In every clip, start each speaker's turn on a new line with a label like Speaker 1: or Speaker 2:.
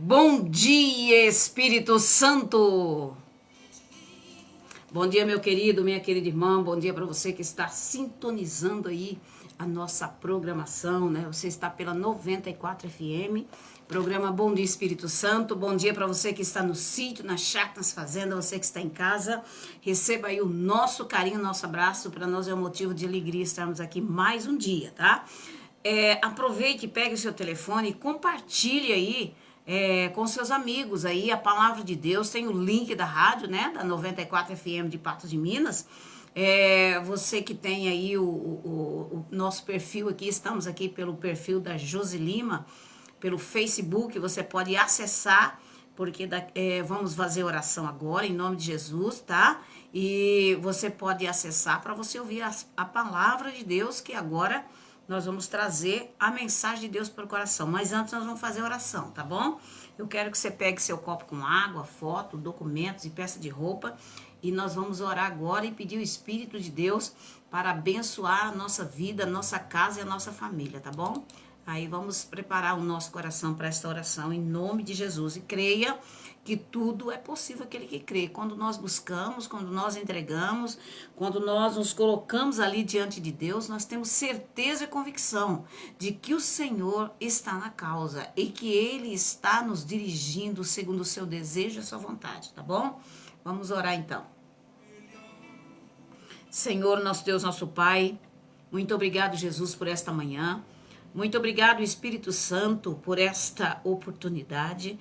Speaker 1: Bom dia, Espírito Santo. Bom dia, meu querido, minha querida irmã. Bom dia para você que está sintonizando aí a nossa programação, né? Você está pela 94 FM, programa Bom Dia, Espírito Santo. Bom dia para você que está no sítio, na chácara, nas fazendas, você que está em casa. Receba aí o nosso carinho, nosso abraço. Para nós é um motivo de alegria estarmos aqui mais um dia, tá? Aproveite, pegue o seu telefone e compartilhe aí com seus amigos aí a palavra de Deus. Tem o link da rádio, né, da 94 FM de Patos de Minas. Você que tem aí o nosso perfil aqui, estamos aqui pelo perfil da Josi Lima, pelo Facebook, você pode acessar, porque vamos fazer oração agora, em nome de Jesus, tá? E você pode acessar para você ouvir a palavra de Deus, que agora nós vamos trazer a mensagem de Deus para o coração. Mas antes nós vamos fazer oração, tá bom? Eu quero que você pegue seu copo com água, foto, documentos e peça de roupa. E nós vamos orar agora e pedir o Espírito de Deus para abençoar a nossa vida, a nossa casa e a nossa família, tá bom? Aí vamos preparar o nosso coração para esta oração em nome de Jesus. E creia que tudo é possível aquele que crê. Quando nós buscamos, quando nós entregamos, quando nós nos colocamos ali diante de Deus, nós temos certeza e convicção de que o Senhor está na causa e que Ele está nos dirigindo segundo o seu desejo e a sua vontade, tá bom? Vamos orar então. Senhor, nosso Deus, nosso Pai, muito obrigado, Jesus, por esta manhã. Muito obrigado, Espírito Santo, por esta oportunidade.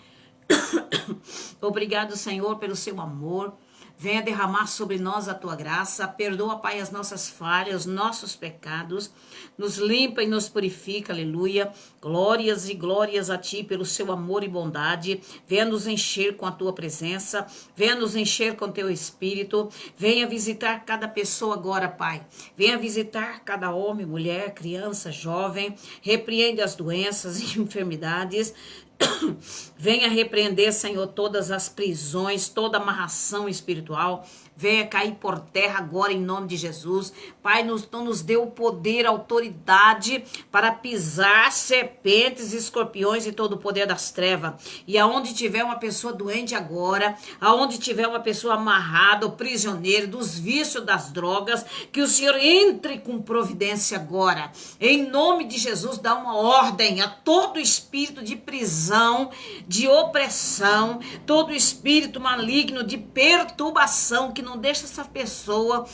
Speaker 1: Obrigado, Senhor, pelo seu amor. Venha derramar sobre nós a tua graça. Perdoa, Pai, as nossas falhas, nossos pecados. Nos limpa e nos purifica, aleluia. Glórias e glórias a ti pelo seu amor e bondade. Venha nos encher com a tua presença. Venha nos encher com teu espírito. Venha visitar cada pessoa agora, Pai. Venha visitar cada homem, mulher, criança, jovem. Repreende as doenças e enfermidades. Venha repreender, Senhor, todas as prisões, toda amarração espiritual. Venha cair por terra agora em nome de Jesus. Pai, nos dê o poder, a autoridade para pisar serpentes, escorpiões e todo o poder das trevas. E aonde tiver uma pessoa doente agora, aonde tiver uma pessoa amarrada, ou prisioneiro dos vícios das drogas, que o Senhor entre com providência agora. Em nome de Jesus, dá uma ordem a todo espírito de prisão, de opressão, todo espírito maligno de perturbação que não deixa essa pessoa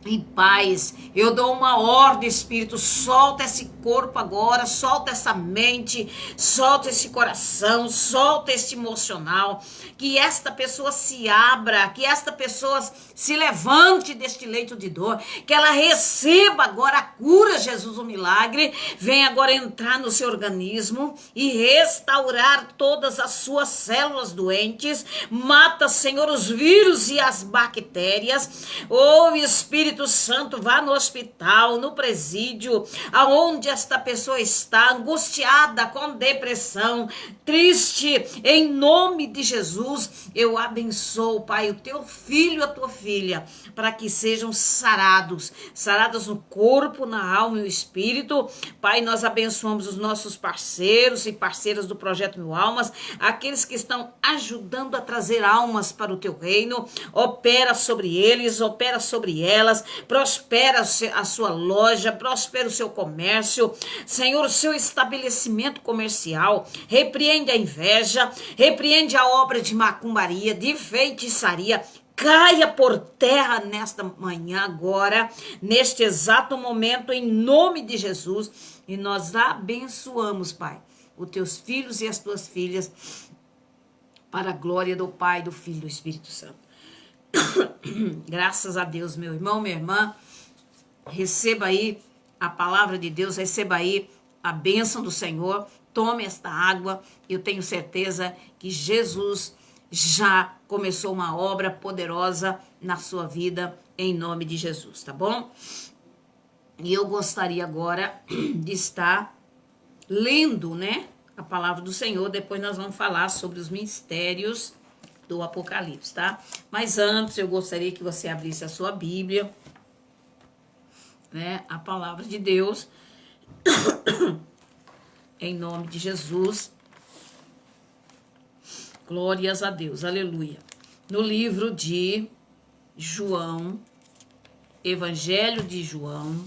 Speaker 1: em paz. Eu dou uma ordem, Espírito, solta esse corpo agora, solta essa mente, solta esse coração, solta esse emocional, que esta pessoa se abra, que esta pessoa se levante deste leito de dor, que ela receba agora a cura, Jesus, o milagre, venha agora entrar no seu organismo e restaurar todas as suas células doentes, mata, Senhor, os vírus e as bactérias. Espírito Santo, vá no hospital, no presídio, aonde esta pessoa está, angustiada, com depressão, triste, em nome de Jesus, eu abençoo, Pai, o teu filho e a tua filha, para que sejam sarados no corpo, na alma e no espírito. Pai, nós abençoamos os nossos parceiros e parceiras do Projeto Mil Almas, aqueles que estão ajudando a trazer almas para o teu reino. Opera sobre eles, opera sobre elas, prospera a sua loja, prospera o seu comércio, Senhor, o seu estabelecimento comercial. Repreende a inveja, repreende a obra de macumbaria, de feitiçaria. Caia por terra nesta manhã agora, neste exato momento, em nome de Jesus. E nós abençoamos, Pai, os teus filhos e as tuas filhas, para a glória do Pai, do Filho e do Espírito Santo. Graças a Deus, meu irmão, minha irmã, receba aí a palavra de Deus, receba aí a bênção do Senhor, tome esta água. Eu tenho certeza que Jesus já começou uma obra poderosa na sua vida, em nome de Jesus, tá bom? E eu gostaria agora de estar lendo, né, a palavra do Senhor. Depois nós vamos falar sobre os mistérios do Apocalipse, tá? Mas antes eu gostaria que você abrisse a sua Bíblia, né? A palavra de Deus, em nome de Jesus. Glórias a Deus, aleluia. No livro de João, Evangelho de João,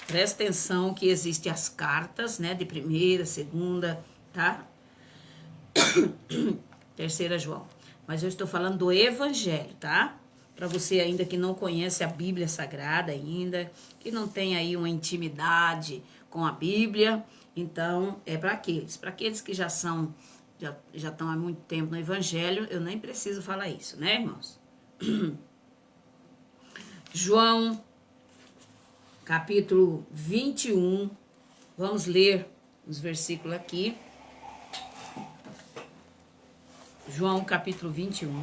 Speaker 1: presta atenção que existem as cartas, né, de primeira, segunda, tá? Terceira João. Mas eu estou falando do Evangelho, tá? Para você ainda que não conhece a Bíblia Sagrada ainda, que não tem aí uma intimidade com a Bíblia, então é para aqueles que já estão há muito tempo no Evangelho, eu nem preciso falar isso, né, irmãos? João, capítulo 21, vamos ler os versículos aqui. João, capítulo 21,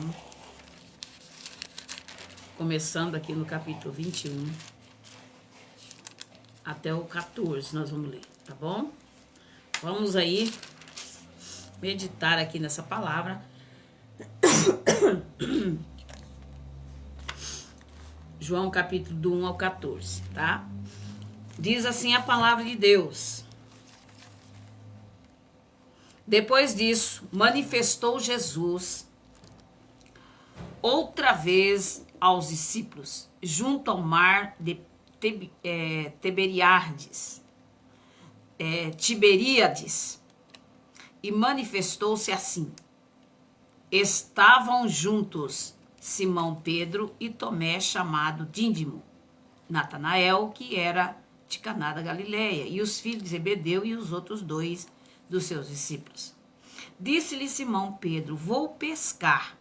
Speaker 1: começando aqui no capítulo 21, até o 14 nós vamos ler, tá bom? Vamos aí meditar aqui nessa palavra. João, capítulo do 1 ao 14, tá? Diz assim a palavra de Deus. Depois disso, manifestou Jesus outra vez aos discípulos, junto ao mar de Tiberíades, e manifestou-se assim. Estavam juntos Simão Pedro e Tomé, chamado Dídimo, Natanael, que era de Caná da Galileia, e os filhos de Zebedeu e os outros dois dos seus discípulos. Disse-lhe Simão Pedro: vou pescar.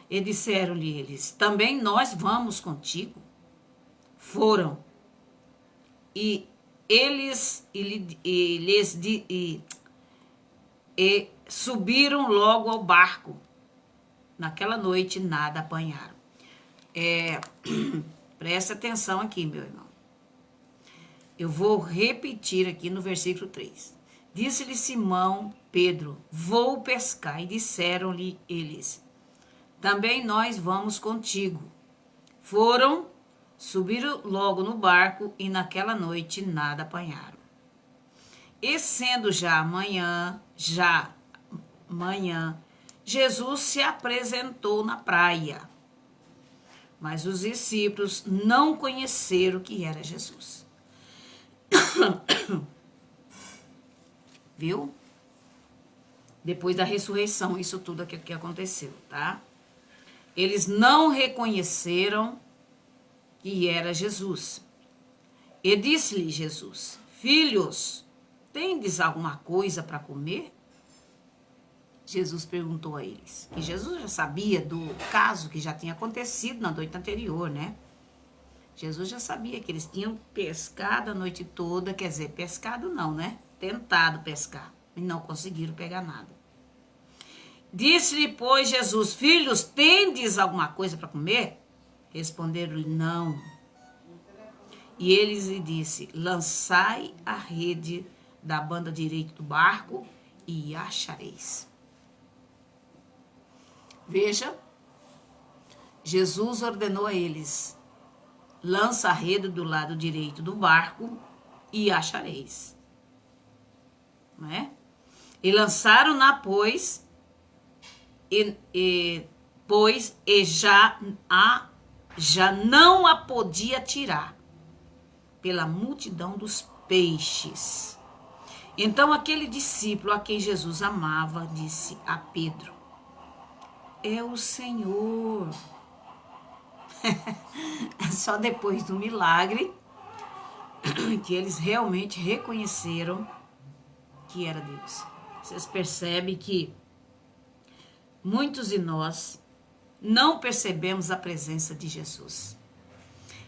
Speaker 1: E disseram-lhe eles: também nós vamos contigo. Foram. E subiram logo ao barco. Naquela noite nada apanharam. Presta atenção aqui, meu irmão. Eu vou repetir aqui no versículo 3. Disse-lhe Simão Pedro: vou pescar. E disseram-lhe eles: também nós vamos contigo. Foram, subiram logo no barco e naquela noite nada apanharam. E sendo já manhã, Jesus se apresentou na praia. Mas os discípulos não conheceram que era Jesus. Viu? Depois da ressurreição, isso tudo aqui que aconteceu, tá? Eles não reconheceram que era Jesus. E disse-lhe Jesus: filhos, tendes alguma coisa para comer? Jesus perguntou a eles. E Jesus já sabia do caso que já tinha acontecido na noite anterior, né? Jesus já sabia que eles tinham pescado a noite toda, quer dizer, pescado não, né? Tentado pescar, e não conseguiram pegar nada. Disse-lhe, pois, Jesus: filhos, tendes alguma coisa para comer? Responderam-lhe: não. E eles lhe disse: lançai a rede da banda direita do barco e achareis. Veja, Jesus ordenou a eles: lança a rede do lado direito do barco e achareis. Não é? E lançaram-na, pois já não a podia tirar pela multidão dos peixes. Então aquele discípulo a quem Jesus amava disse a Pedro: é o Senhor. Só depois do milagre que eles realmente reconheceram que era Deus. Vocês percebem que muitos de nós não percebemos a presença de Jesus.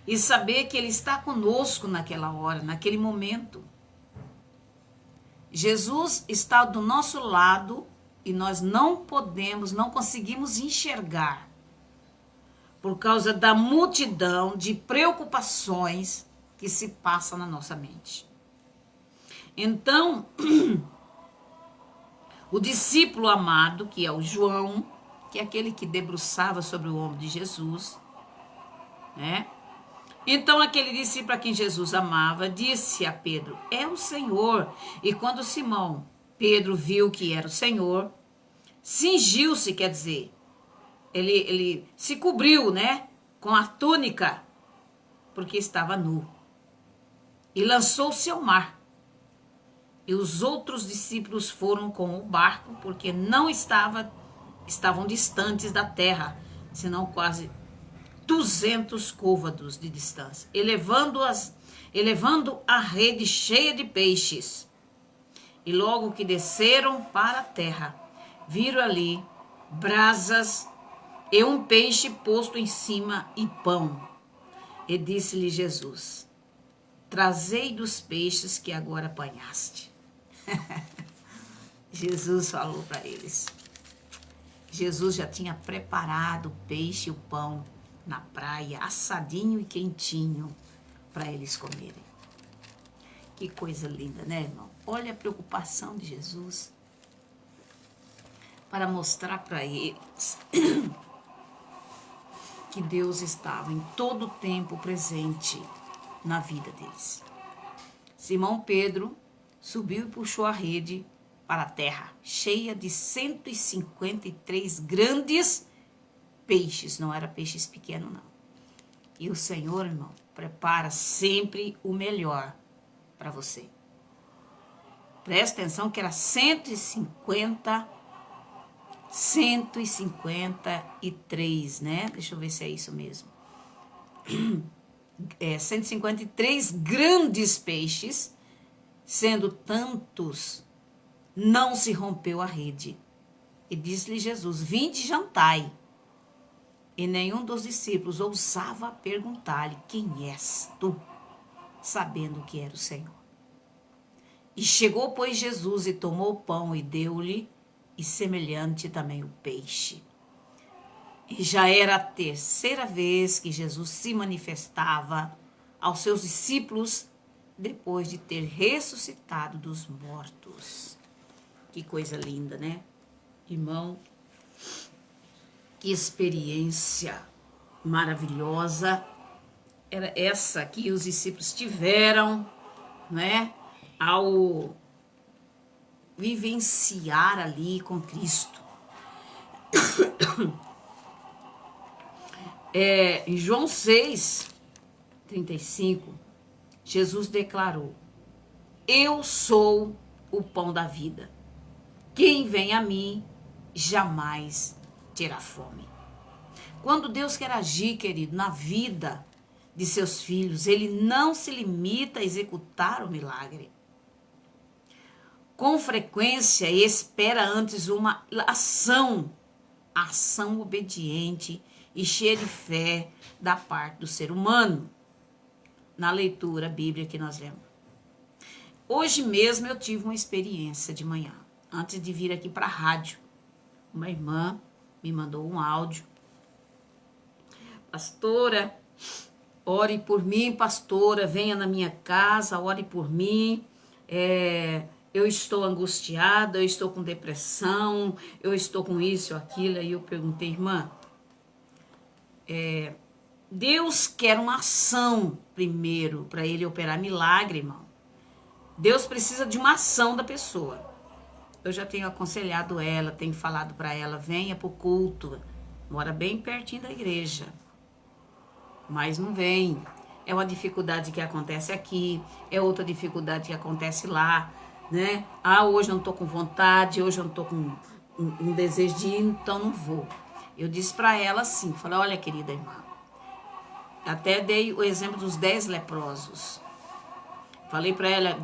Speaker 1: E saber que Ele está conosco naquela hora, naquele momento. Jesus está do nosso lado e nós não conseguimos enxergar por causa da multidão de preocupações que se passa na nossa mente. Então, o discípulo amado, que é o João, que é aquele que debruçava sobre o ombro de Jesus, né? Então, aquele discípulo a quem Jesus amava disse a Pedro: é o Senhor. E quando Simão Pedro viu que era o Senhor, cingiu-se, quer dizer, ele se cobriu, né, com a túnica, porque estava nu, e lançou-se ao mar. E os outros discípulos foram com o barco, porque não estavam distantes da terra, senão quase 200 côvados de distância, elevando a rede cheia de peixes. E logo que desceram para a terra, viram ali brasas e um peixe posto em cima e pão. E disse-lhe Jesus: trazei dos peixes que agora apanhaste. Jesus falou para eles. Jesus já tinha preparado o peixe e o pão na praia, assadinho e quentinho, para eles comerem. Que coisa linda, né, irmão? Olha a preocupação de Jesus para mostrar para eles que Deus estava em todo o tempo presente na vida deles. Simão Pedro subiu e puxou a rede para a terra, cheia de 153 grandes peixes. Não era peixes pequenos, não. E o Senhor, irmão, prepara sempre o melhor para você. Presta atenção que era 153, né? Deixa eu ver se é isso mesmo. 153 grandes peixes, sendo tantos, não se rompeu a rede. E disse-lhe Jesus: vinde e jantai. E nenhum dos discípulos ousava perguntar-lhe: quem és tu? Sabendo que era o Senhor. E chegou, pois, Jesus e tomou o pão e deu-lhe, e semelhante também o peixe. E já era a terceira vez que Jesus se manifestava aos seus discípulos depois de ter ressuscitado dos mortos. Que coisa linda, né? Irmão, que experiência maravilhosa era essa que os discípulos tiveram, né? Ao vivenciar ali com Cristo. Em João 6:35, Jesus declarou: eu sou o pão da vida. Quem vem a mim jamais terá fome. Quando Deus quer agir, querido, na vida de seus filhos, Ele não se limita a executar o milagre. Com frequência, espera antes uma ação obediente e cheia de fé da parte do ser humano, na leitura bíblica que nós lemos. Hoje mesmo eu tive uma experiência de manhã, antes de vir aqui para a rádio. Uma irmã me mandou um áudio: pastora, ore por mim, pastora, venha na minha casa, ore por mim, eu estou angustiada, eu estou com depressão, eu estou com isso ou aquilo. Aí eu perguntei: irmã, Deus quer uma ação primeiro para Ele operar milagre, irmão. Deus precisa de uma ação da pessoa. Eu já tenho aconselhado ela, tenho falado para ela: venha para o culto, mora bem pertinho da igreja, mas não vem. É uma dificuldade que acontece aqui, é outra dificuldade que acontece lá, né? Hoje eu não estou com vontade, hoje eu não estou com um desejo de ir, então não vou. Eu disse para ela assim, falei: olha, querida irmã, até dei o exemplo dos 10 leprosos. Falei para ela: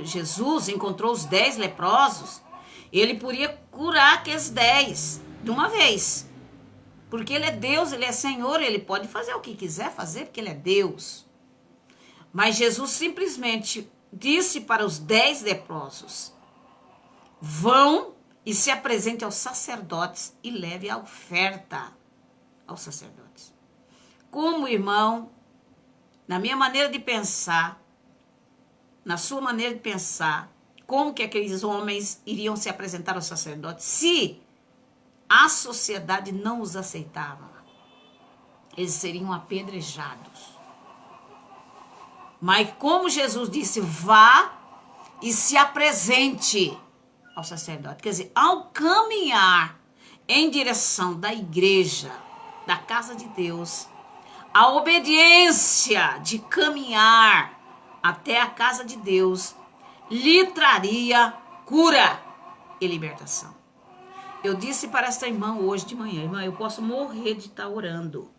Speaker 1: Jesus encontrou os 10 leprosos, ele podia curar aqueles 10 de uma vez. Porque Ele é Deus, Ele é Senhor, Ele pode fazer o que quiser fazer, porque Ele é Deus. Mas Jesus simplesmente disse para os 10 leprosos: vão e se apresentem aos sacerdotes e leve a oferta aos sacerdotes. Como, irmão, na minha maneira de pensar, na sua maneira de pensar, como que aqueles homens iriam se apresentar aos sacerdotes se a sociedade não os aceitava? Eles seriam apedrejados. Mas como Jesus disse: vá e se apresente ao sacerdote. Quer dizer, ao caminhar em direção da igreja, da casa de Deus, a obediência de caminhar até a casa de Deus lhe traria cura e libertação. Eu disse para esta irmã hoje de manhã: irmã, eu posso morrer de estar orando.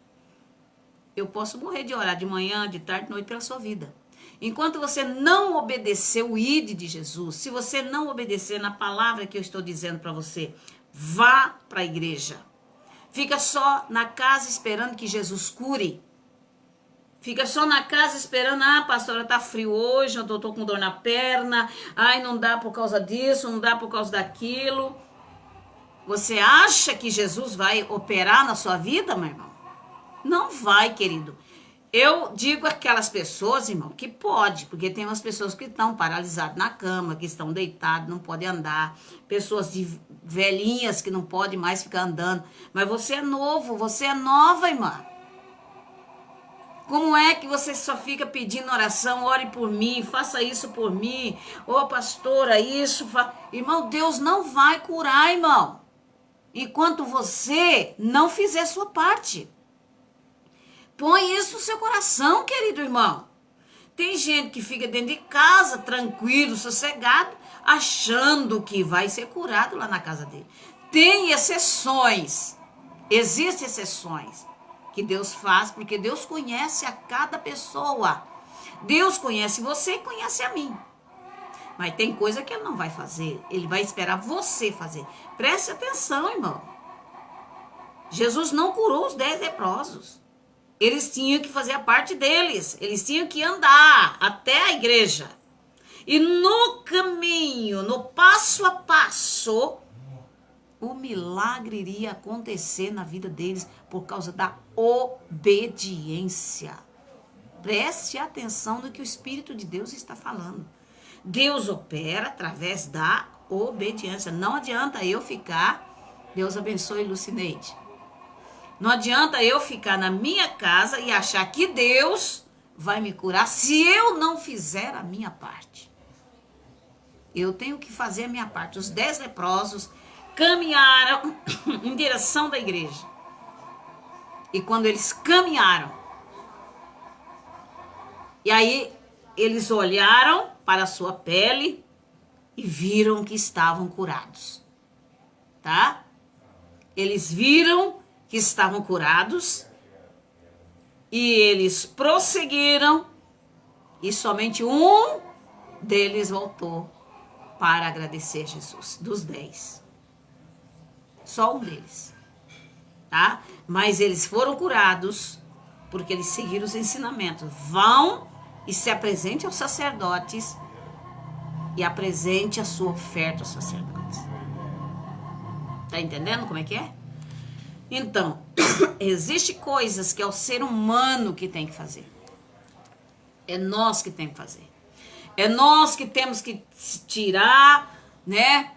Speaker 1: Eu posso morrer de orar de manhã, de tarde, de noite pela sua vida. Enquanto você não obedecer o ID de Jesus, se você não obedecer na palavra que eu estou dizendo para você, vá para a igreja. Fica só na casa esperando que Jesus cure. Fica só na casa esperando, pastora, tá frio hoje, eu tô com dor na perna, não dá por causa disso, não dá por causa daquilo. Você acha que Jesus vai operar na sua vida, meu irmão? Não vai, querido. Eu digo aquelas pessoas, irmão, que pode, porque tem umas pessoas que estão paralisadas na cama, que estão deitadas, não podem andar, pessoas velhinhas que não podem mais ficar andando. Mas você é novo, você é nova, irmã. Como é que você só fica pedindo oração? Ore por mim, faça isso por mim. Ô, pastora, isso. Irmão, Deus não vai curar, irmão, enquanto você não fizer sua parte. Põe isso no seu coração, querido irmão. Tem gente que fica dentro de casa, tranquilo, sossegado, achando que vai ser curado lá na casa dele. Tem exceções. Existem exceções que Deus faz, porque Deus conhece a cada pessoa. Deus conhece você e conhece a mim. Mas tem coisa que ele não vai fazer. Ele vai esperar você fazer. Preste atenção, irmão. Jesus não curou os 10 leprosos. Eles tinham que fazer a parte deles. Eles tinham que andar até a igreja. E no caminho, no passo a passo, o milagre iria acontecer na vida deles por causa da obediência. Preste atenção no que o Espírito de Deus está falando. Deus opera através da obediência. Não adianta eu ficar... Deus abençoe, Lucineide. Não adianta eu ficar na minha casa e achar que Deus vai me curar se eu não fizer a minha parte. Eu tenho que fazer a minha parte. Os 10 leprosos caminharam em direção da igreja. E quando eles caminharam, e aí eles olharam para a sua pele e viram que estavam curados. Tá? Eles viram que estavam curados e eles prosseguiram e somente um deles voltou para agradecer Jesus, dos 10. Só um deles, tá? Mas eles foram curados porque eles seguiram os ensinamentos. Vão e se apresente aos sacerdotes e apresente a sua oferta aos sacerdotes. Tá entendendo como é que é? Então, existe coisas que é o ser humano que tem que fazer. É nós que temos que fazer. É nós que temos que tirar, né?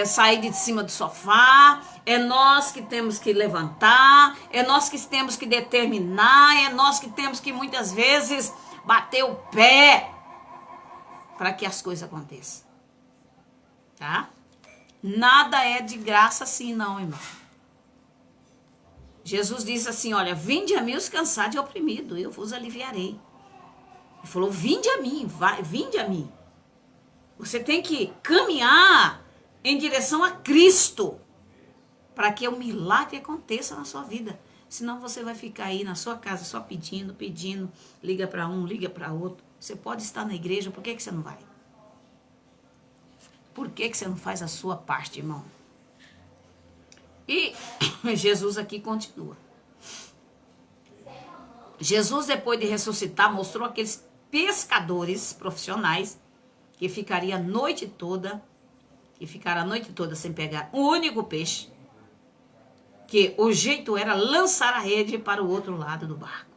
Speaker 1: Sair de cima do sofá. É nós que temos que levantar. É nós que temos que determinar. É nós que temos que muitas vezes bater o pé para que as coisas aconteçam. Tá? Nada é de graça assim, não, irmão. Jesus disse assim, olha, vinde a mim os cansados e oprimidos, eu vos aliviarei. Ele falou, vinde a mim, vinde a mim. Você tem que caminhar em direção a Cristo, para que o milagre aconteça na sua vida. Senão você vai ficar aí na sua casa só pedindo, liga para um, liga para outro. Você pode estar na igreja, por que você não vai? Por que você não faz a sua parte, irmão? E Jesus aqui continua. Jesus, depois de ressuscitar, mostrou aqueles pescadores profissionais que ficariam a noite toda, sem pegar um único peixe, que o jeito era lançar a rede para o outro lado do barco.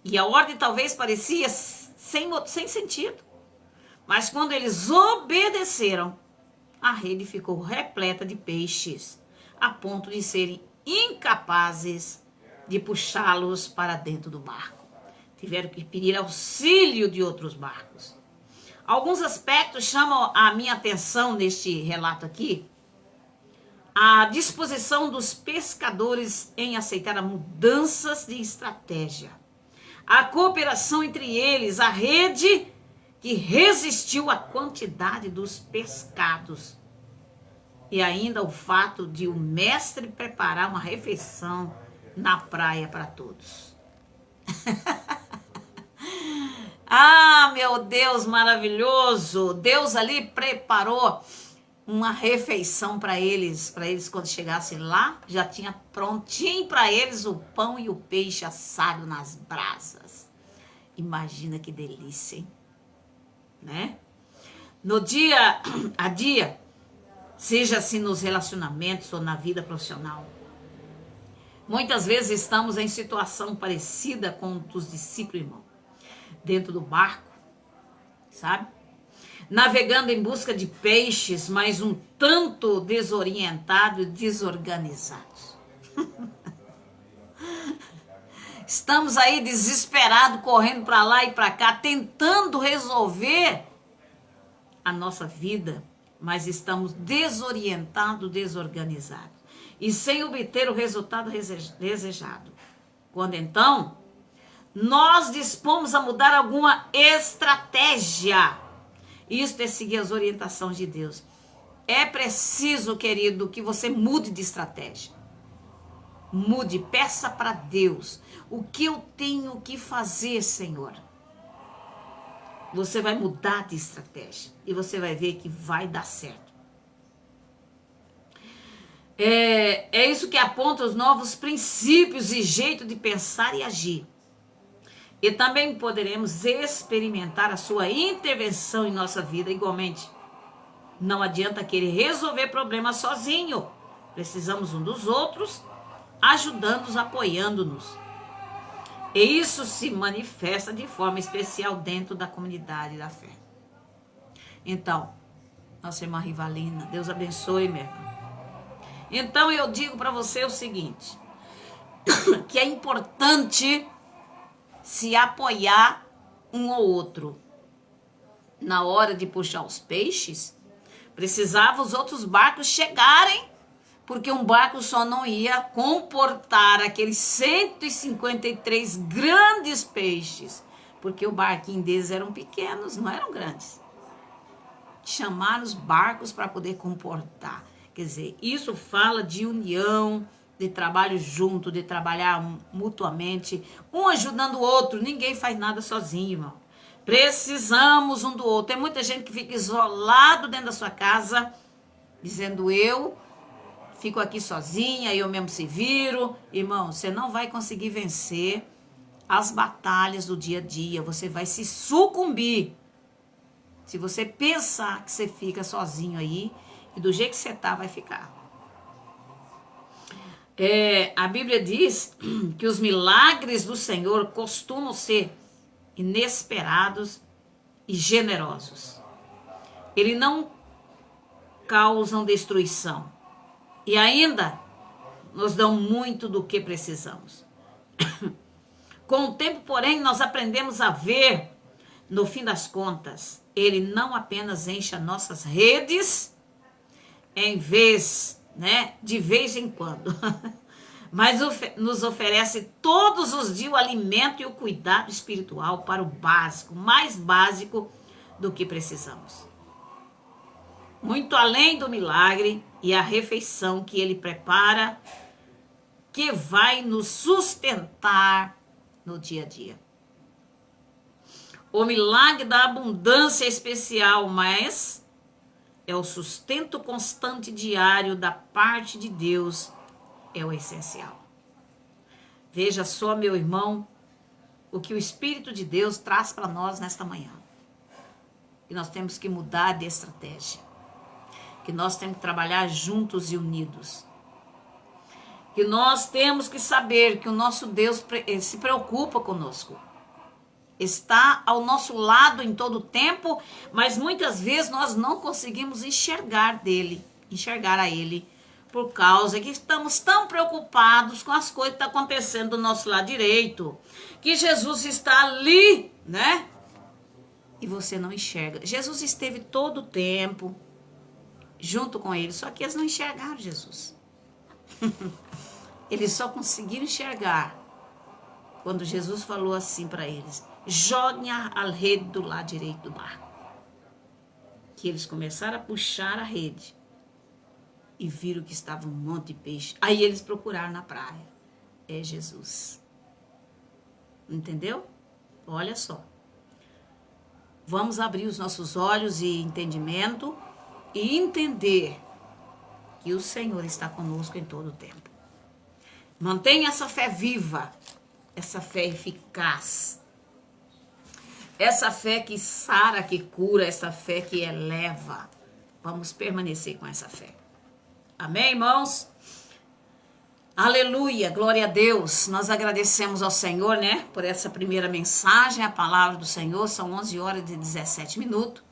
Speaker 1: E a ordem talvez parecia sem sentido, mas quando eles obedeceram, a rede ficou repleta de peixes, a ponto de serem incapazes de puxá-los para dentro do barco. Tiveram que pedir auxílio de outros barcos. Alguns aspectos chamam a minha atenção neste relato aqui. a disposição dos pescadores em aceitar mudanças de estratégia, a cooperação entre eles, a rede que resistiu à quantidade dos pescados e ainda o fato de o mestre preparar uma refeição na praia para todos. Ah, meu Deus maravilhoso! Deus ali preparou uma refeição para eles quando chegassem lá, já tinha prontinho para eles o pão e o peixe assado nas brasas. Imagina que delícia, hein? Né? No dia a dia, seja assim nos relacionamentos ou na vida profissional, muitas vezes estamos em situação parecida com os discípulos, irmão, dentro do barco, sabe? Navegando em busca de peixes, mas um tanto desorientados e desorganizados. Estamos aí desesperados, correndo para lá e para cá, tentando resolver a nossa vida, mas estamos desorientados, desorganizados e sem obter o resultado desejado. Quando então nós dispomos a mudar alguma estratégia, isto é seguir as orientações de Deus. É preciso, querido, que você mude de estratégia. Mude, peça para Deus. O que eu tenho que fazer, Senhor? Você vai mudar de estratégia e você vai ver que vai dar certo. É isso que aponta os novos princípios e jeito de pensar e agir. E também poderemos experimentar a sua intervenção em nossa vida igualmente. Não adianta querer resolver problemas sozinho. Precisamos um dos outros, ajudando-nos, apoiando-nos. E isso se manifesta de forma especial dentro da comunidade da fé. Então, nossa irmã Rivalina, Deus abençoe, minha irmã. Então eu digo para você o seguinte, que é importante se apoiar um ou outro. Na hora de puxar os peixes, precisava os outros barcos chegarem, porque um barco só não ia comportar aqueles 153 grandes peixes, porque o barquinho deles eram pequenos, não eram grandes. Chamaram os barcos para poder comportar. Quer dizer, isso fala de união, de trabalho junto, de trabalhar mutuamente, um ajudando o outro. Ninguém faz nada sozinho, irmão. Precisamos um do outro. Tem muita gente que fica isolado dentro da sua casa, dizendo eu fico aqui sozinha, eu mesmo se viro. Irmão, você não vai conseguir vencer as batalhas do dia a dia. Você vai se sucumbir. Se você pensar que você fica sozinho aí, e do jeito que você tá, vai ficar. A Bíblia diz que os milagres do Senhor costumam ser inesperados e generosos. Eles não causam destruição. E ainda nos dão muito do que precisamos. Com o tempo, porém, nós aprendemos a ver, no fim das contas, ele não apenas enche as nossas redes, de vez em quando, mas nos oferece todos os dias o alimento e o cuidado espiritual para o básico, mais básico do que precisamos. Muito além do milagre e a refeição que ele prepara, que vai nos sustentar no dia a dia. O milagre da abundância é especial, mas é o sustento constante diário da parte de Deus, é o essencial. Veja só, meu irmão, o que o Espírito de Deus traz para nós nesta manhã. Que nós temos que mudar de estratégia. Que nós temos que trabalhar juntos e unidos. Que nós temos que saber que o nosso Deus se preocupa conosco. Está ao nosso lado em todo o tempo, mas muitas vezes nós não conseguimos enxergar a Ele, por causa que estamos tão preocupados com as coisas que estão acontecendo do nosso lado direito, que Jesus está ali, né? E você não enxerga. Jesus esteve todo o tempo, junto com eles, só que eles não enxergaram Jesus. Eles só conseguiram enxergar quando Jesus falou assim para eles: joguem a rede do lado direito do barco. Que eles começaram a puxar a rede e viram que estava um monte de peixe. Aí eles procuraram na praia. É Jesus. Entendeu? Olha só. Vamos abrir os nossos olhos e entendimento e entender que o Senhor está conosco em todo o tempo. Mantenha essa fé viva, essa fé eficaz, essa fé que sara, que cura, essa fé que eleva. Vamos permanecer com essa fé. Amém, irmãos? Aleluia, glória a Deus. Nós agradecemos ao Senhor, né, por essa primeira mensagem, a palavra do Senhor. São 11 horas e 17 minutos.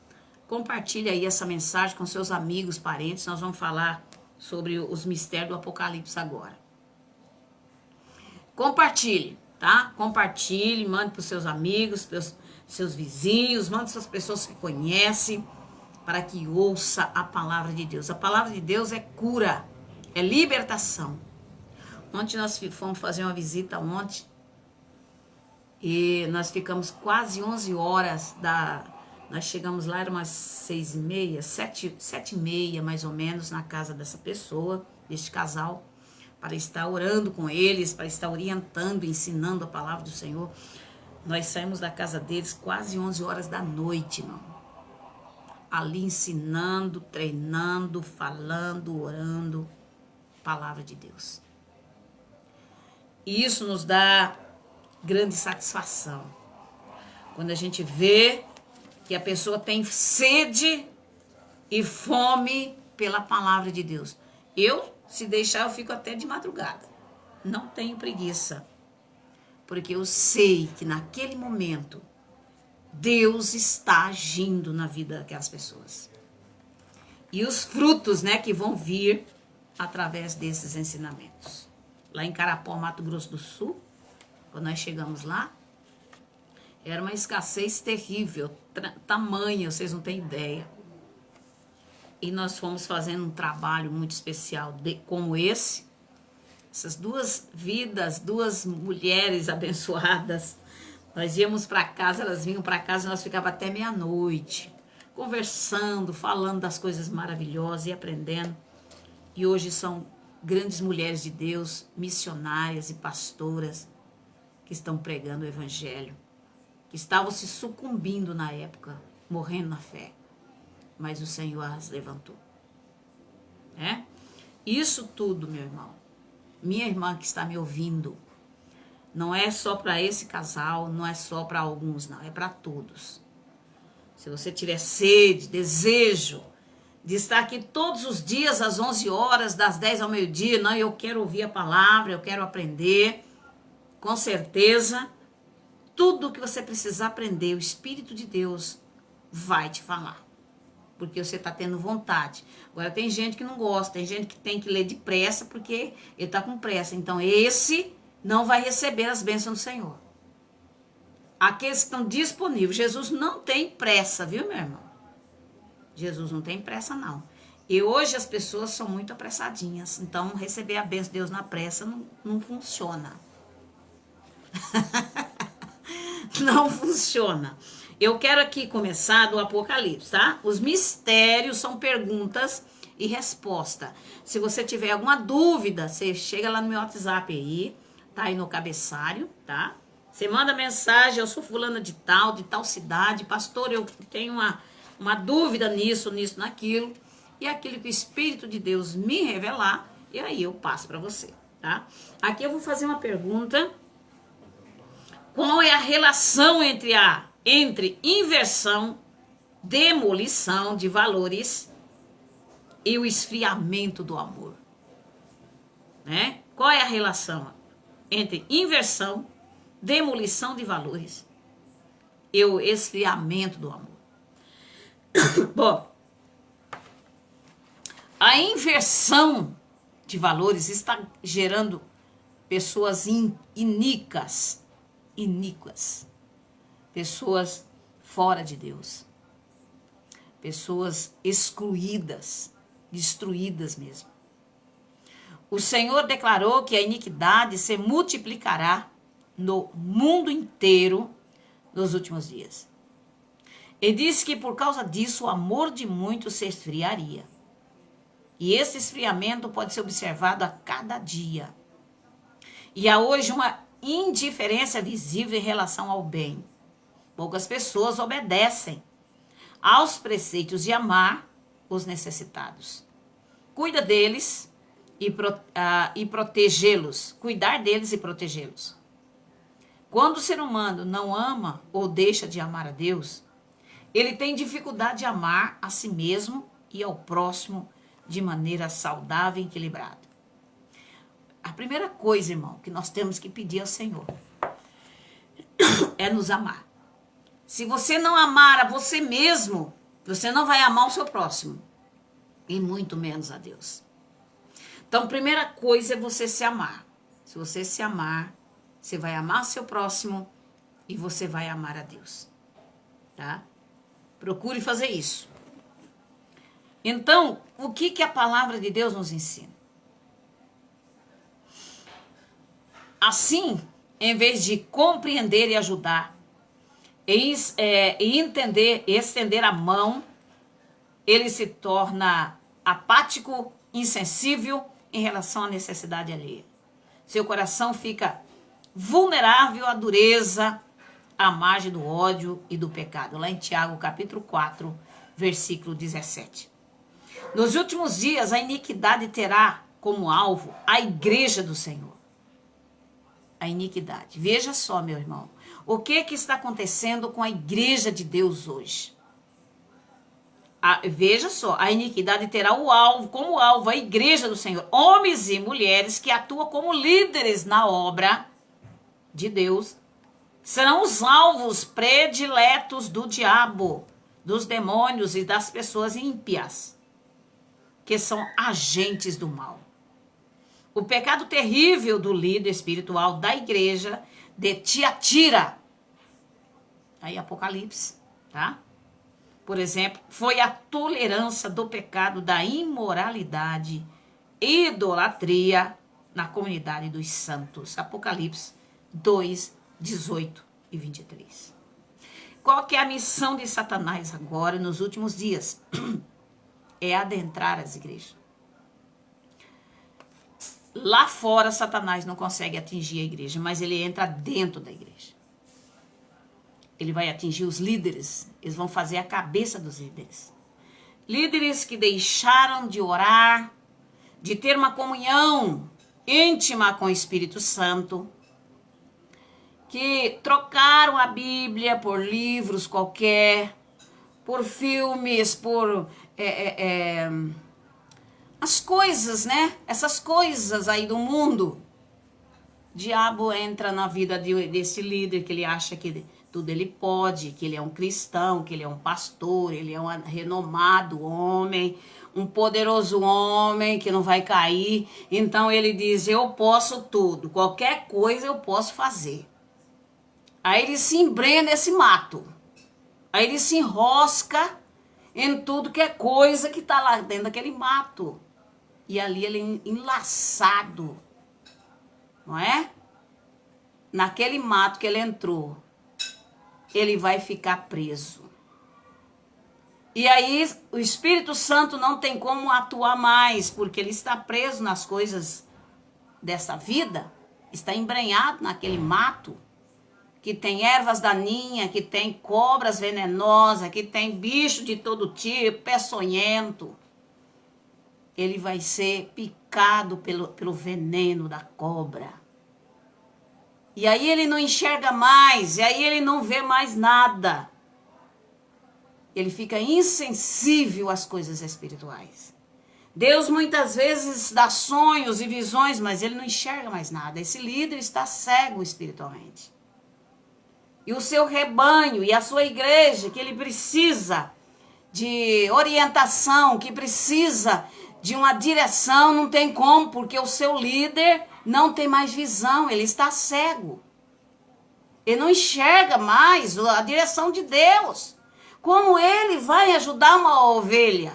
Speaker 1: Compartilhe aí essa mensagem com seus amigos, parentes. Nós vamos falar sobre os mistérios do Apocalipse agora. Compartilhe, tá? Compartilhe, mande para os seus amigos, para os seus vizinhos, mande para as pessoas que conhecem, para que ouça a palavra de Deus. A palavra de Deus é cura, é libertação. Ontem nós fomos fazer uma visita ontem e nós ficamos quase 11 horas nós chegamos lá, era umas 6h30, 7h30 mais ou menos, na casa dessa pessoa, deste casal, para estar orando com eles, para estar orientando, ensinando a palavra do Senhor. Nós saímos da casa deles quase 11 horas da noite, irmão. Ali ensinando, treinando, falando, orando, palavra de Deus. E isso nos dá grande satisfação. Quando a gente vê que a pessoa tem sede e fome pela palavra de Deus. Eu, se deixar, eu fico até de madrugada. Não tenho preguiça. Porque eu sei que naquele momento Deus está agindo na vida daquelas pessoas. E os frutos, né, que vão vir através desses ensinamentos. Lá em Carapó, Mato Grosso do Sul, quando nós chegamos lá, era uma escassez terrível, tamanha, vocês não têm ideia. E nós fomos fazendo um trabalho muito especial como esse. Essas duas vidas, duas mulheres abençoadas, nós íamos para casa, elas vinham para casa e nós ficávamos até meia-noite, conversando, falando das coisas maravilhosas e aprendendo. E hoje são grandes mulheres de Deus, missionárias e pastoras, que estão pregando o evangelho, que estavam se sucumbindo na época, morrendo na fé, mas o Senhor as levantou. É? Isso tudo, meu irmão, minha irmã que está me ouvindo, não é só para esse casal, não é só para alguns, não, é para todos. Se você tiver sede, desejo de estar aqui todos os dias às 11 horas, das 10 ao meio-dia, não, eu quero ouvir a palavra, eu quero aprender, com certeza, tudo o que você precisar aprender, o Espírito de Deus vai te falar, porque você está tendo vontade. Agora tem gente que não gosta, tem gente que tem que ler depressa, porque ele está com pressa, então esse não vai receber as bênçãos do Senhor. Aqueles que estão disponíveis, Jesus não tem pressa, viu, meu irmão? Jesus não tem pressa, não. E hoje as pessoas são muito apressadinhas. Então, receber a bênção de Deus na pressa não funciona. Não funciona. Eu quero aqui começar do Apocalipse, tá? Os mistérios são perguntas e resposta. Se você tiver alguma dúvida, você chega lá no meu WhatsApp aí, tá aí no cabeçalho, tá? Você manda mensagem, eu sou fulana de tal cidade, pastor, eu tenho uma dúvida nisso, naquilo, e aquilo que o Espírito de Deus me revelar, e aí eu passo para você, tá? Aqui eu vou fazer uma pergunta: qual é a relação entre inversão, demolição de valores e o esfriamento do amor? Né? Qual é a relação entre inversão, demolição de valores e o esfriamento do amor? Bom, a inversão de valores está gerando pessoas iníquas, pessoas fora de Deus, pessoas excluídas, destruídas mesmo. O Senhor declarou que a iniquidade se multiplicará no mundo inteiro nos últimos dias. Ele disse que por causa disso o amor de muitos se esfriaria. E esse esfriamento pode ser observado a cada dia. E há hoje uma indiferença visível em relação ao bem. Poucas pessoas obedecem aos preceitos de amar os necessitados. Cuida deles e protegê-los. Cuidar deles e protegê-los. Quando o ser humano não ama ou deixa de amar a Deus, ele tem dificuldade de amar a si mesmo e ao próximo de maneira saudável e equilibrada. A primeira coisa, irmão, que nós temos que pedir ao Senhor é nos amar. Se você não amar a você mesmo, você não vai amar o seu próximo. E muito menos a Deus. Então, a primeira coisa é você se amar. Se você se amar, você vai amar o seu próximo e você vai amar a Deus. Tá? Procure fazer isso. Então, o que a palavra de Deus nos ensina? Assim, em vez de compreender e ajudar, e entender e estender a mão, ele se torna apático, insensível em relação à necessidade alheia. Seu coração fica vulnerável à dureza, à margem do ódio e do pecado. Lá em Tiago, capítulo 4, versículo 17. Nos últimos dias, a iniquidade terá como alvo a igreja do Senhor. A iniquidade. Veja só, meu irmão, o que está acontecendo com a igreja de Deus hoje? Veja só, a iniquidade terá como alvo a igreja do Senhor. Homens e mulheres que atuam como líderes na obra de Deus serão os alvos prediletos do diabo, dos demônios e das pessoas ímpias, que são agentes do mal. O pecado terrível do líder espiritual da igreja de Tiatira, aí Apocalipse, tá? Por exemplo, foi a tolerância do pecado da imoralidade e idolatria na comunidade dos santos. Apocalipse 2, 18 e 23. Qual que é a missão de Satanás agora, nos últimos dias? É adentrar as igrejas. Lá fora, Satanás não consegue atingir a igreja, mas ele entra dentro da igreja. Ele vai atingir os líderes, eles vão fazer a cabeça dos líderes. Líderes que deixaram de orar, de ter uma comunhão íntima com o Espírito Santo, que trocaram a Bíblia por livros qualquer, por filmes, por as coisas, né? Essas coisas aí do mundo. O diabo entra na vida desse líder que ele acha que tudo ele pode, que ele é um cristão, que ele é um pastor, ele é um renomado homem, um poderoso homem que não vai cair. Então ele diz, eu posso tudo, qualquer coisa eu posso fazer. Aí ele se embrenha nesse mato. Aí ele se enrosca em tudo que é coisa que está lá dentro daquele mato. E ali ele é enlaçado, não é? Naquele mato que ele entrou, ele vai ficar preso. E aí o Espírito Santo não tem como atuar mais, porque ele está preso nas coisas dessa vida, está embrenhado naquele mato, que tem ervas daninhas, que tem cobras venenosas, que tem bicho de todo tipo, peçonhento. Ele vai ser picado pelo veneno da cobra. E aí ele não enxerga mais, e aí ele não vê mais nada. Ele fica insensível às coisas espirituais. Deus muitas vezes dá sonhos e visões, mas ele não enxerga mais nada. Esse líder está cego espiritualmente. E o seu rebanho e a sua igreja, que ele precisa de orientação, que precisa de uma direção, não tem como, porque o seu líder não tem mais visão, ele está cego. Ele não enxerga mais a direção de Deus. Como ele vai ajudar uma ovelha?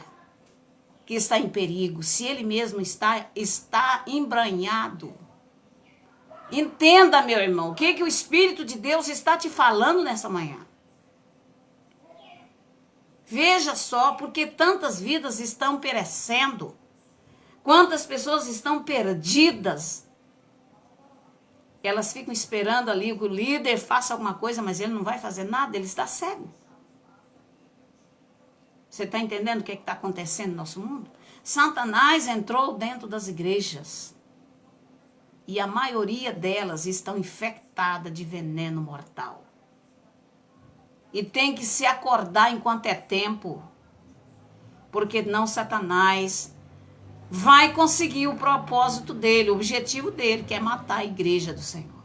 Speaker 1: que está em perigo, se ele mesmo está embranhado. Entenda, meu irmão, o que o Espírito de Deus está te falando nessa manhã. Veja só, porque tantas vidas estão perecendo. Quantas pessoas estão perdidas. Elas ficam esperando ali que o líder faça alguma coisa, mas ele não vai fazer nada, ele está cego. Você está entendendo o que está acontecendo no nosso mundo? Satanás entrou dentro das igrejas. E a maioria delas estão infectadas de veneno mortal. E tem que se acordar enquanto é tempo. Porque não Satanás vai conseguir o propósito dele, o objetivo dele, que é matar a igreja do Senhor.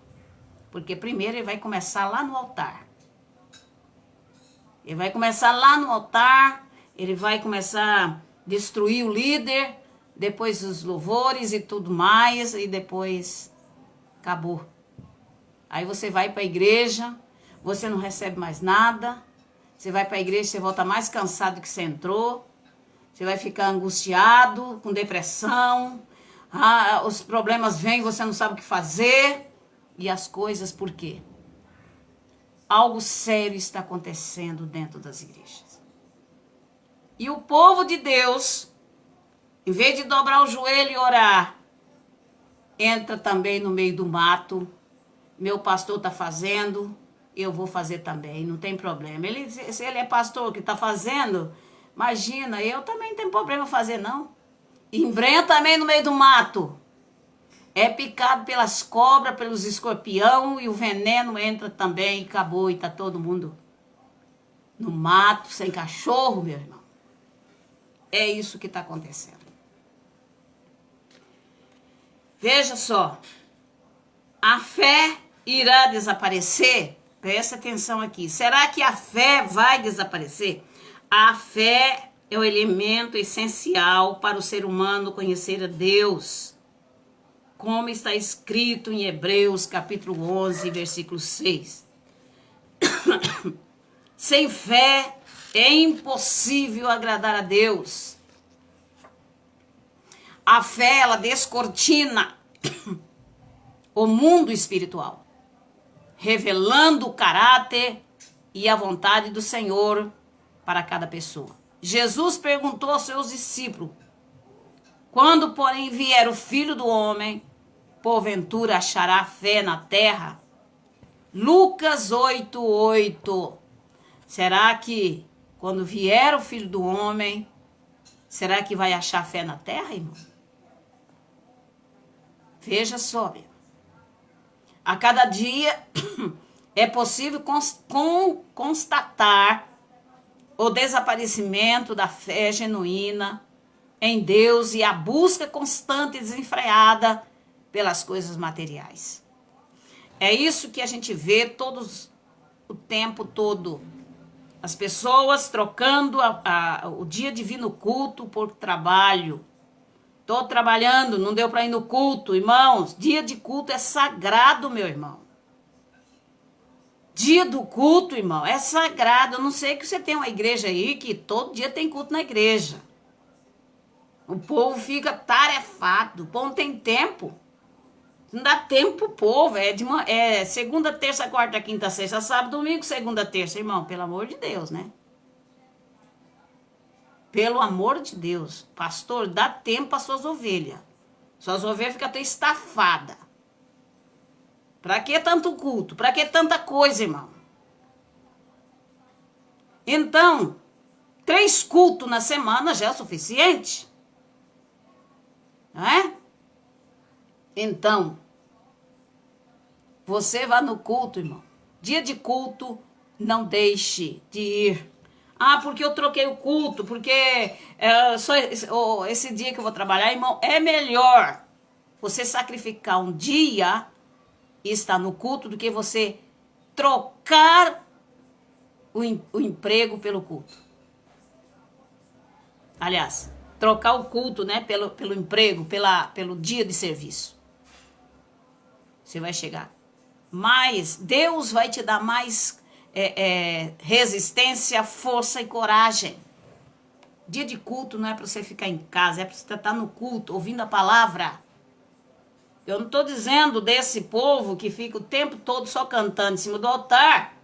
Speaker 1: Porque primeiro ele vai começar lá no altar. Ele vai começar lá no altar, ele vai começar a destruir o líder, depois os louvores e tudo mais, e depois acabou. Aí você vai para a igreja, você não recebe mais nada, você vai para a igreja, você volta mais cansado que você entrou, você vai ficar angustiado, com depressão, os problemas vêm, você não sabe o que fazer, e as coisas por quê? Algo sério está acontecendo dentro das igrejas. E o povo de Deus, em vez de dobrar o joelho e orar, entra também no meio do mato. Meu pastor está fazendo, eu vou fazer também, não tem problema. Se ele é pastor que está fazendo, imagina, eu também não tenho problema fazer não. Embrenha também no meio do mato. É picado pelas cobras, pelos escorpião e o veneno entra também e acabou e está todo mundo no mato, sem cachorro, meu irmão. É isso que está acontecendo. Veja só, a fé irá desaparecer? Presta atenção aqui. Será que a fé vai desaparecer? A fé é o elemento essencial para o ser humano conhecer a Deus, como está escrito em Hebreus capítulo 11, versículo 6. Sem fé é impossível agradar a Deus. A fé, ela descortina o mundo espiritual, revelando o caráter e a vontade do Senhor para cada pessoa. Jesus perguntou aos seus discípulos: quando, porém, vier o Filho do Homem, porventura achará fé na terra? Lucas 8:8. Será que quando vier o Filho do Homem, será que vai achar fé na terra, irmão? Veja só, meu. A cada dia é possível constatar o desaparecimento da fé genuína em Deus e a busca constante e desenfreada pelas coisas materiais. É isso que a gente vê o tempo todo. As pessoas trocando o dia divino culto por trabalho. Estou trabalhando, não deu para ir no culto. Irmãos, dia de culto é sagrado, meu irmão. Dia do culto, irmão, é sagrado. Eu não sei que você tem uma igreja aí que todo dia tem culto na igreja. O povo fica tarefado, o povo não tem tempo. Não dá tempo pro povo, é segunda, terça, quarta, quinta, sexta, sábado, domingo, segunda, terça, irmão, pelo amor de Deus, né? Pelo amor de Deus, pastor, dá tempo às suas ovelhas. Suas ovelhas ficam até estafadas. Pra que tanto culto? Pra que tanta coisa, irmão? Então, 3 cultos na semana já é o suficiente? Não é? Então, você vá no culto, irmão. Dia de culto, não deixe de ir. Ah, porque eu troquei o culto, porque só esse dia que eu vou trabalhar, irmão, é melhor você sacrificar um dia e estar no culto do que você trocar o emprego pelo culto. Aliás, trocar o culto, né, pelo emprego, pelo dia de serviço. Você vai chegar. Mas Deus vai te dar mais resistência, força e coragem. Dia de culto não é para você ficar em casa, é para você estar no culto, ouvindo a palavra. Eu não estou dizendo desse povo que fica o tempo todo só cantando em cima do altar.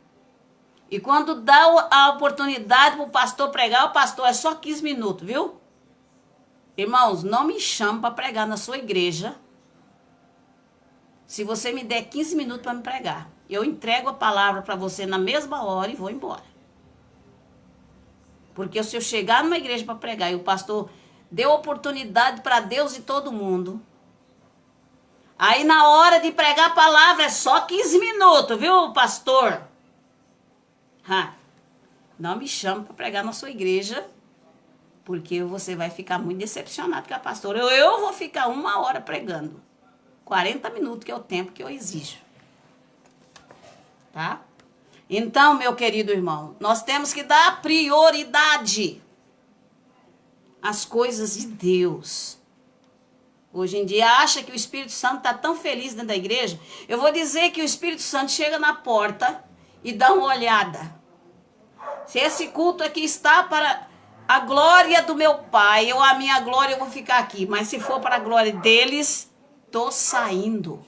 Speaker 1: E quando dá a oportunidade para o pastor pregar, o pastor é só 15 minutos, viu? Irmãos, não me chame para pregar na sua igreja se você me der 15 minutos para me pregar. Eu entrego a palavra para você na mesma hora e vou embora. Porque se eu chegar numa igreja para pregar e o pastor deu oportunidade para Deus e todo mundo, aí na hora de pregar a palavra é só 15 minutos, viu, pastor? Não me chame para pregar na sua igreja, porque você vai ficar muito decepcionado com a pastora. Eu vou ficar 1 hora pregando. 40 minutos, que é o tempo que eu exijo. Tá? Então, meu querido irmão, nós temos que dar prioridade às coisas de Deus. Hoje em dia, acha que o Espírito Santo está tão feliz dentro da igreja? Eu vou dizer que o Espírito Santo chega na porta e dá uma olhada. Se esse culto aqui está para a glória do meu Pai, ou a minha glória, eu vou ficar aqui. Mas se for para a glória deles, estou saindo.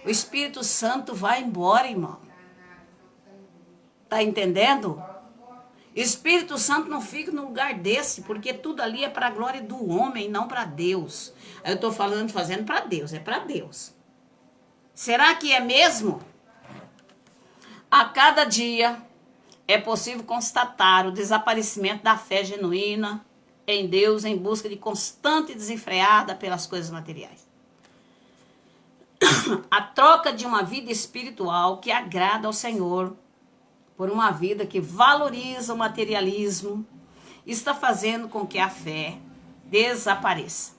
Speaker 1: O Espírito Santo vai embora, irmão. Tá entendendo? Espírito Santo não fica num lugar desse, porque tudo ali é para a glória do homem, não para Deus. Eu estou falando, fazendo para Deus, é para Deus. Será que é mesmo? A cada dia é possível constatar o desaparecimento da fé genuína em Deus em busca de constante e desenfreada pelas coisas materiais. A troca de uma vida espiritual que agrada ao Senhor por uma vida que valoriza o materialismo está fazendo com que a fé desapareça.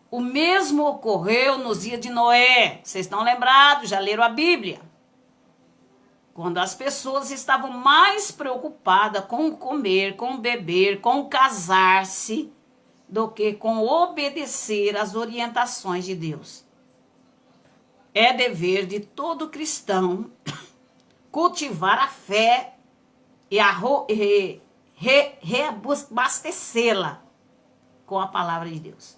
Speaker 1: O mesmo ocorreu nos dias de Noé. Vocês estão lembrados? Já leram a Bíblia? Quando as pessoas estavam mais preocupadas com comer, com beber, com casar-se, do que com obedecer às orientações de Deus. É dever de todo cristão cultivar a fé e reabastecê-la com a palavra de Deus.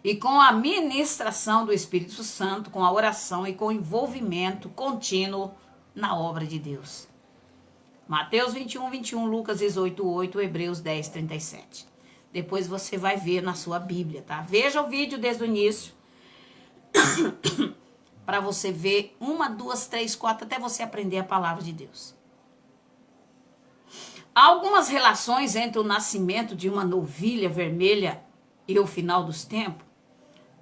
Speaker 1: E com a ministração do Espírito Santo, com a oração e com o envolvimento contínuo na obra de Deus. Mateus 21, 21, Lucas 18, 8, Hebreus 10, 37. Depois você vai ver na sua Bíblia, tá? Veja o vídeo desde o início. Para você ver 1, 2, 3, 4, até você aprender a palavra de Deus. Há algumas relações entre o nascimento de uma novilha vermelha e o final dos tempos.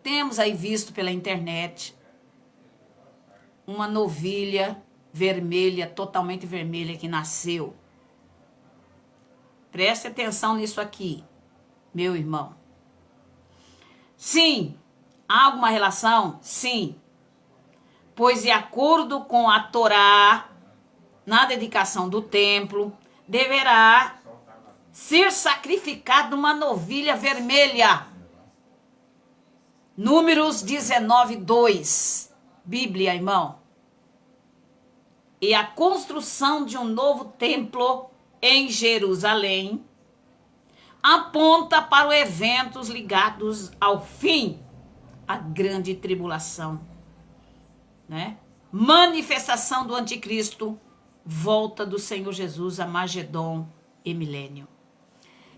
Speaker 1: Temos aí visto pela internet uma novilha vermelha, totalmente vermelha, que nasceu. Preste atenção nisso aqui, meu irmão. Sim, há alguma relação? Sim. Pois de acordo com a Torá, na dedicação do templo, deverá ser sacrificada uma novilha vermelha. Números 19, 2. Bíblia, irmão. E a construção de um novo templo em Jerusalém aponta para os eventos ligados ao fim, a grande tribulação, né? Manifestação do anticristo, volta do Senhor Jesus, Armagedon e milênio.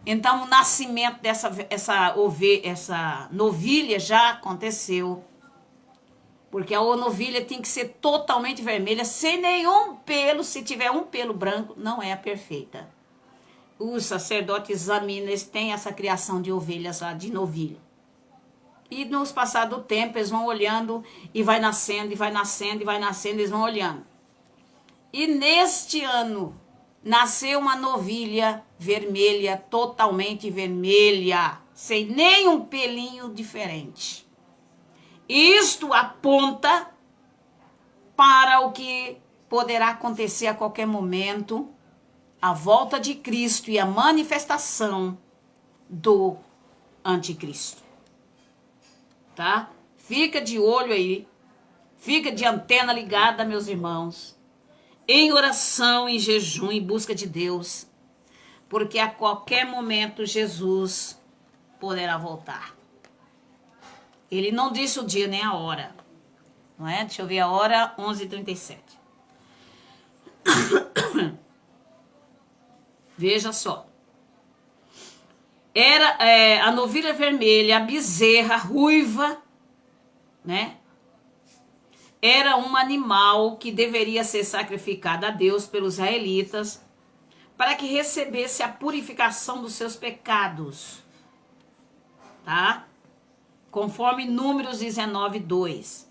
Speaker 1: Então, o nascimento essa novilha já aconteceu, porque a novilha tem que ser totalmente vermelha, sem nenhum pelo. Se tiver um pelo branco, não é a perfeita. Os sacerdotes examinam, eles têm essa criação de ovelhas lá, de novilha. E nos passar do tempo, eles vão olhando e vai nascendo, e vai nascendo, e vai nascendo, eles vão olhando. E neste ano, nasceu uma novilha vermelha, totalmente vermelha, sem nenhum pelinho diferente. Isto aponta para o que poderá acontecer a qualquer momento, a volta de Cristo e a manifestação do anticristo. Tá? Fica de olho aí, fica de antena ligada, meus irmãos, em oração, em jejum, em busca de Deus, porque a qualquer momento Jesus poderá voltar. Ele não disse o dia nem a hora, não é? Deixa eu ver a hora, 11h37. Veja só. Era a novilha vermelha, a bezerra ruiva, né? Era um animal que deveria ser sacrificado a Deus pelos israelitas para que recebesse a purificação dos seus pecados, tá? Conforme Números 19:2.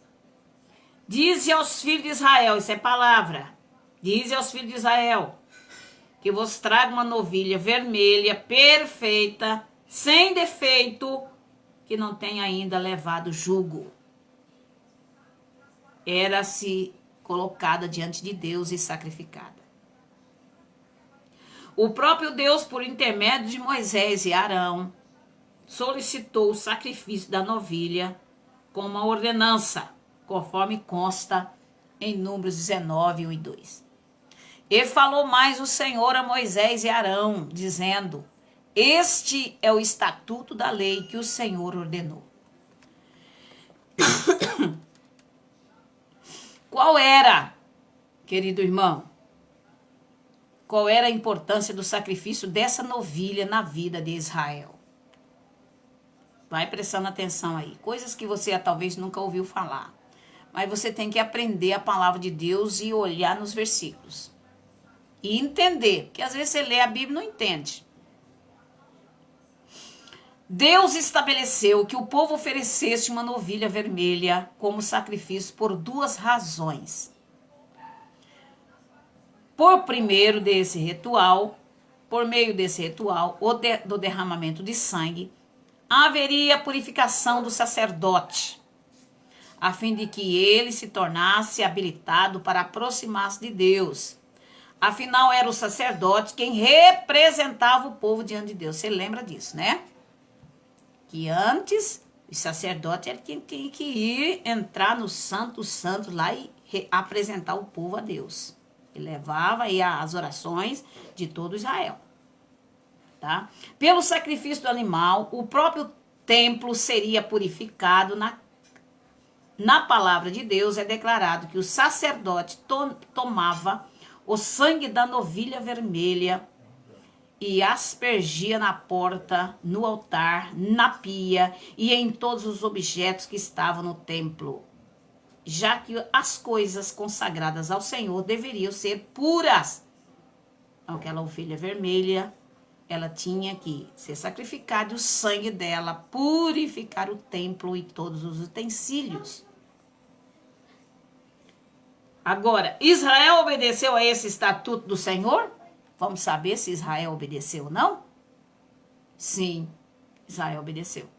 Speaker 1: Dize aos filhos de Israel, isso é palavra, dize aos filhos de Israel, que vos traga uma novilha vermelha, perfeita, sem defeito, que não tenha ainda levado jugo. Era-se colocada diante de Deus e sacrificada. O próprio Deus, por intermédio de Moisés e Arão, solicitou o sacrifício da novilha com uma ordenança, conforme consta em Números 19, 1 e 2. E falou mais o Senhor a Moisés e Arão, dizendo: este é o estatuto da lei que o Senhor ordenou. Qual era, querido irmão, qual era a importância do sacrifício dessa novilha na vida de Israel? Vai prestando atenção aí. Coisas que você talvez nunca ouviu falar. Mas você tem que aprender a palavra de Deus e olhar nos versículos. E entender, porque às vezes você lê a Bíblia e não entende. Deus estabeleceu que o povo oferecesse uma novilha vermelha como sacrifício por duas razões. Por meio desse ritual, do derramamento de sangue, haveria purificação do sacerdote, a fim de que ele se tornasse habilitado para aproximar-se de Deus. Afinal, era o sacerdote quem representava o povo diante de Deus. Você lembra disso, né? Que antes, o sacerdote era quem tinha que entrar no Santo Santo lá e apresentar o povo a Deus. Ele levava aí as orações de todo Israel. Tá? Pelo sacrifício do animal, o próprio templo seria purificado. Na palavra de Deus é declarado que o sacerdote tomava o sangue da novilha vermelha e aspergia na porta, no altar, na pia e em todos os objetos que estavam no templo, já que as coisas consagradas ao Senhor deveriam ser puras. Aquela ovelha vermelha, ela tinha que ser sacrificada e o sangue dela purificar o templo e todos os utensílios. Agora, Israel obedeceu a esse estatuto do Senhor? Vamos saber se Israel obedeceu ou não? Sim, Israel obedeceu.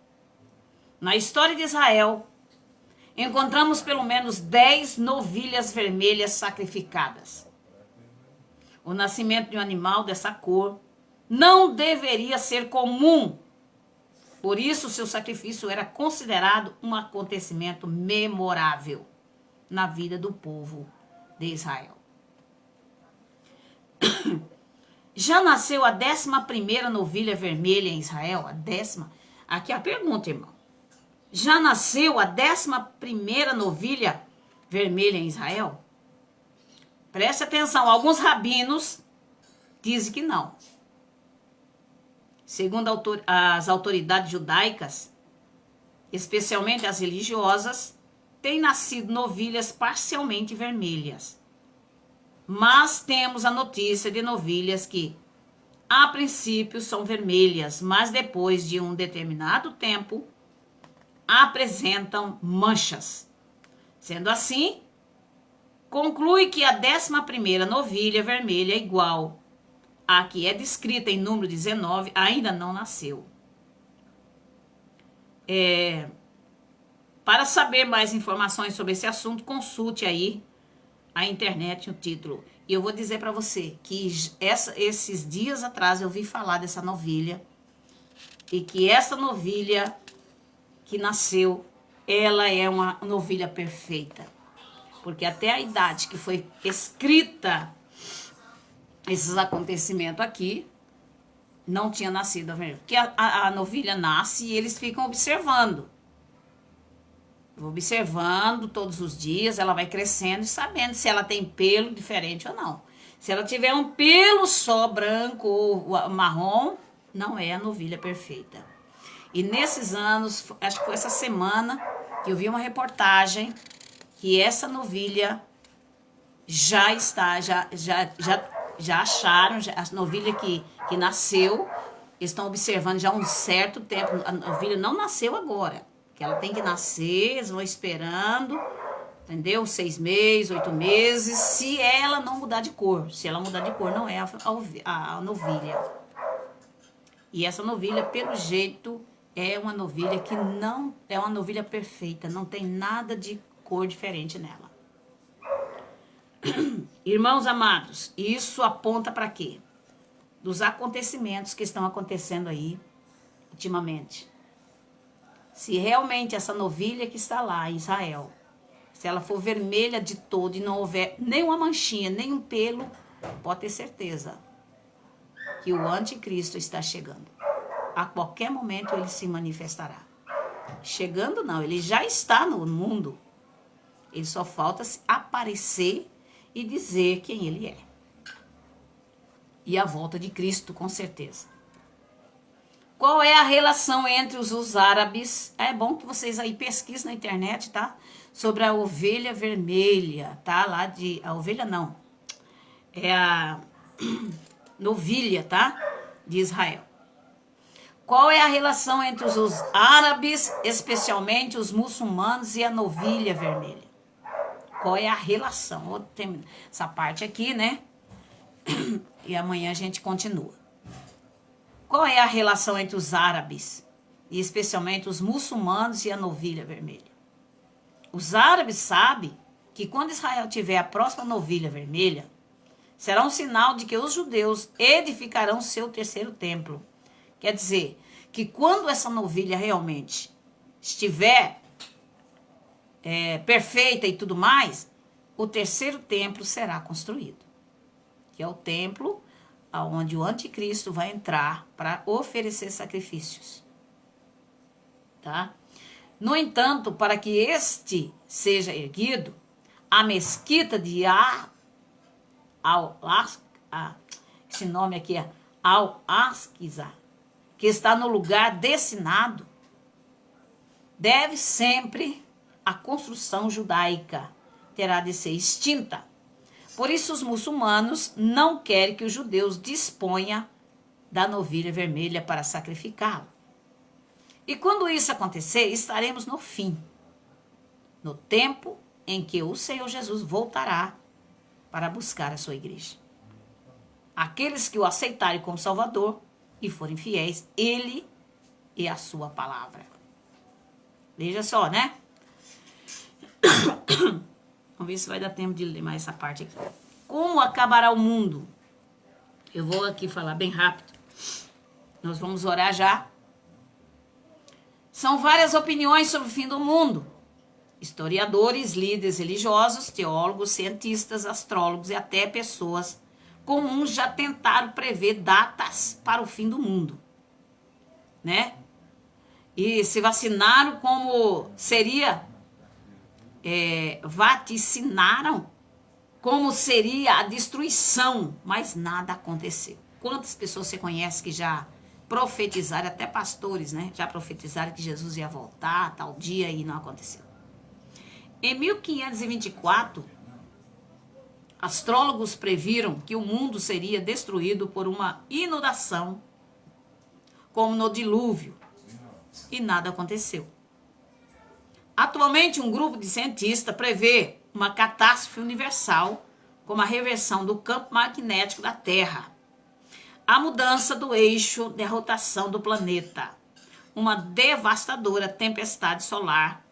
Speaker 1: Na história de Israel, encontramos pelo menos 10 novilhas vermelhas sacrificadas. O nascimento de um animal dessa cor não deveria ser comum. Por isso, seu sacrifício era considerado um acontecimento memorável na vida do povo de Israel. Já nasceu a 11ª novilha vermelha em Israel? A 10ª? Aqui é a pergunta, irmão. Já nasceu a 11ª novilha vermelha em Israel? Preste atenção, alguns rabinos dizem que não. Segundo as autoridades judaicas, especialmente as religiosas, têm nascido novilhas parcialmente vermelhas. Mas temos a notícia de novilhas que, a princípio, são vermelhas, mas depois de um determinado tempo, apresentam manchas. Sendo assim, conclui que a 11ª novilha vermelha igual à que é descrita em número 19 ainda não nasceu. Para saber mais informações sobre esse assunto, consulte aí a internet o título. E eu vou dizer para você que esses dias atrás eu vi falar dessa novilha e que essa novilha que nasceu, ela é uma novilha perfeita. Porque até a idade que foi escrita esses acontecimentos aqui, Não tinha nascido a vermelha. Porque a novilha nasce e eles ficam observando. Observando todos os dias, ela vai crescendo e sabendo se ela tem pelo diferente ou não. Se ela tiver um pelo só branco ou marrom, não é a novilha perfeita. E nesses anos, acho que foi essa semana que eu vi uma reportagem que essa novilha já está, já acharam, a novilha que nasceu, estão observando já há um certo tempo. A novilha não nasceu agora, que ela tem que nascer, eles vão esperando, entendeu? 6 meses, 8 meses, se ela não mudar de cor. Se ela mudar de cor, não é a novilha. E essa novilha, pelo jeito, é uma novilha que não é uma novilha perfeita, não tem nada de cor diferente nela. Irmãos amados, isso aponta para quê? Dos acontecimentos que estão acontecendo aí ultimamente. Se realmente essa novilha que está lá em Israel, se ela for vermelha de todo e não houver nenhuma manchinha, nenhum pelo, pode ter certeza que o anticristo está chegando. A qualquer momento ele se manifestará. Chegando não, ele já está no mundo. Ele só falta aparecer e dizer quem ele é. E a volta de Cristo, com certeza. Qual é a relação entre os árabes? É bom que vocês aí pesquisem na internet, tá? Sobre a ovelha vermelha, tá? Lá de... A ovelha não. É a novilha, tá? De Israel. Qual é a relação entre os árabes, especialmente os muçulmanos, e a novilha vermelha? Qual é a relação? Vou terminar essa parte aqui, né? E amanhã a gente continua. Qual é a relação entre os árabes, e especialmente os muçulmanos, e a novilha vermelha? Os árabes sabem que quando Israel tiver a próxima novilha vermelha, será um sinal de que os judeus edificarão seu terceiro templo. Quer dizer, que quando essa novilha realmente estiver perfeita e tudo mais, o terceiro templo será construído. Que é o templo onde o anticristo vai entrar para oferecer sacrifícios. Tá? No entanto, para que este seja erguido, a mesquita de esse nome aqui é Al-Aqsa, que está no lugar destinado, deve sempre a construção judaica terá de ser extinta. Por isso os muçulmanos não querem que os judeus disponham da novilha vermelha para sacrificá-la. E quando isso acontecer, estaremos no fim, no tempo em que o Senhor Jesus voltará para buscar a sua igreja. Aqueles que o aceitarem como Salvador e forem fiéis, ele e a sua palavra. Veja só, né? Vamos ver se vai dar tempo de ler mais essa parte aqui. Como acabará o mundo? Eu vou aqui falar bem rápido. Nós vamos orar já. São várias opiniões sobre o fim do mundo. Historiadores, líderes religiosos, teólogos, cientistas, astrólogos e até pessoas comuns já tentaram prever datas para o fim do mundo, né? E se vacinaram como seria, vaticinaram como seria a destruição, mas nada aconteceu. Quantas pessoas você conhece que já profetizaram, até pastores, né? Já profetizaram que Jesus ia voltar tal dia e não aconteceu. Em 1524, astrólogos previram que o mundo seria destruído por uma inundação, como no dilúvio, e nada aconteceu. Atualmente, um grupo de cientistas prevê uma catástrofe universal, como a reversão do campo magnético da Terra, a mudança do eixo de rotação do planeta, uma devastadora tempestade solar,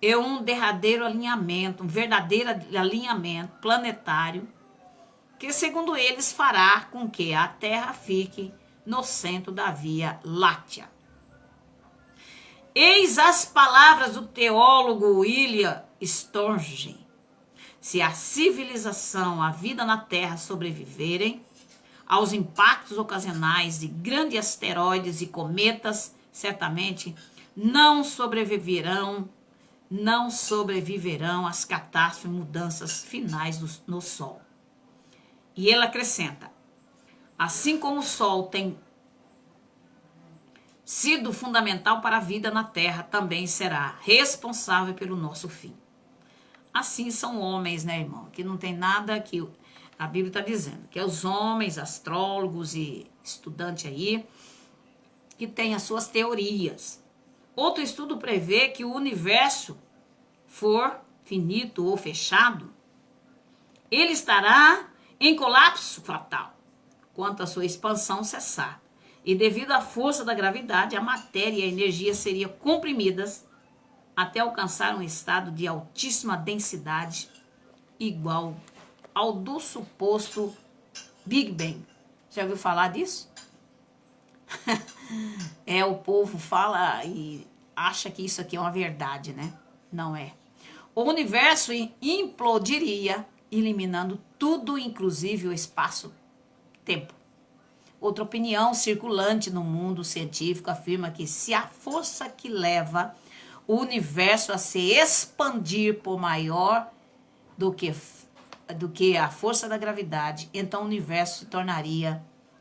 Speaker 1: e um verdadeiro alinhamento planetário, que, segundo eles, fará com que a Terra fique no centro da Via Láctea. Eis as palavras do teólogo William Sturgeon. Se a civilização, a vida na Terra sobreviverem, aos impactos ocasionais de grandes asteroides e cometas, certamente não sobreviverão às catástrofes e mudanças finais no Sol. E ele acrescenta, assim como o Sol tem sido fundamental para a vida na Terra, também será responsável pelo nosso fim. Assim são homens, né, irmão? Que não tem nada que a Bíblia está dizendo, que é os homens, astrólogos e estudantes aí, que têm as suas teorias. Outro estudo prevê que o universo for finito ou fechado, ele estará em colapso fatal, quanto a sua expansão cessar. E devido à força da gravidade, a matéria e a energia seriam comprimidas até alcançar um estado de altíssima densidade, igual ao do suposto Big Bang. Já ouviu falar disso? O povo fala e acha que isso aqui é uma verdade, né? Não é. O universo implodiria, eliminando tudo, inclusive o espaço-tempo. Outra opinião circulante no mundo científico afirma que se a força que leva o universo a se expandir por maior do que a força da gravidade, então o universo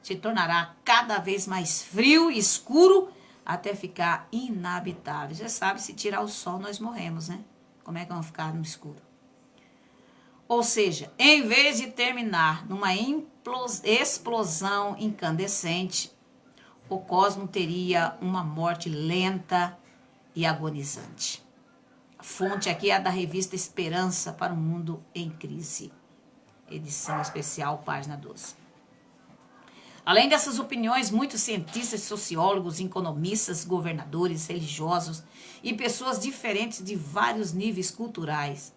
Speaker 1: se tornará cada vez mais frio e escuro até ficar inabitável. Você sabe, se tirar o sol nós morremos, né? Como é que vamos ficar no escuro? Ou seja, em vez de terminar numa explosão incandescente, o cosmos teria uma morte lenta e agonizante. A fonte aqui é da revista Esperança para o Mundo em Crise, edição especial, página 12. Além dessas opiniões, muitos cientistas, sociólogos, economistas, governadores, religiosos e pessoas diferentes de vários níveis culturais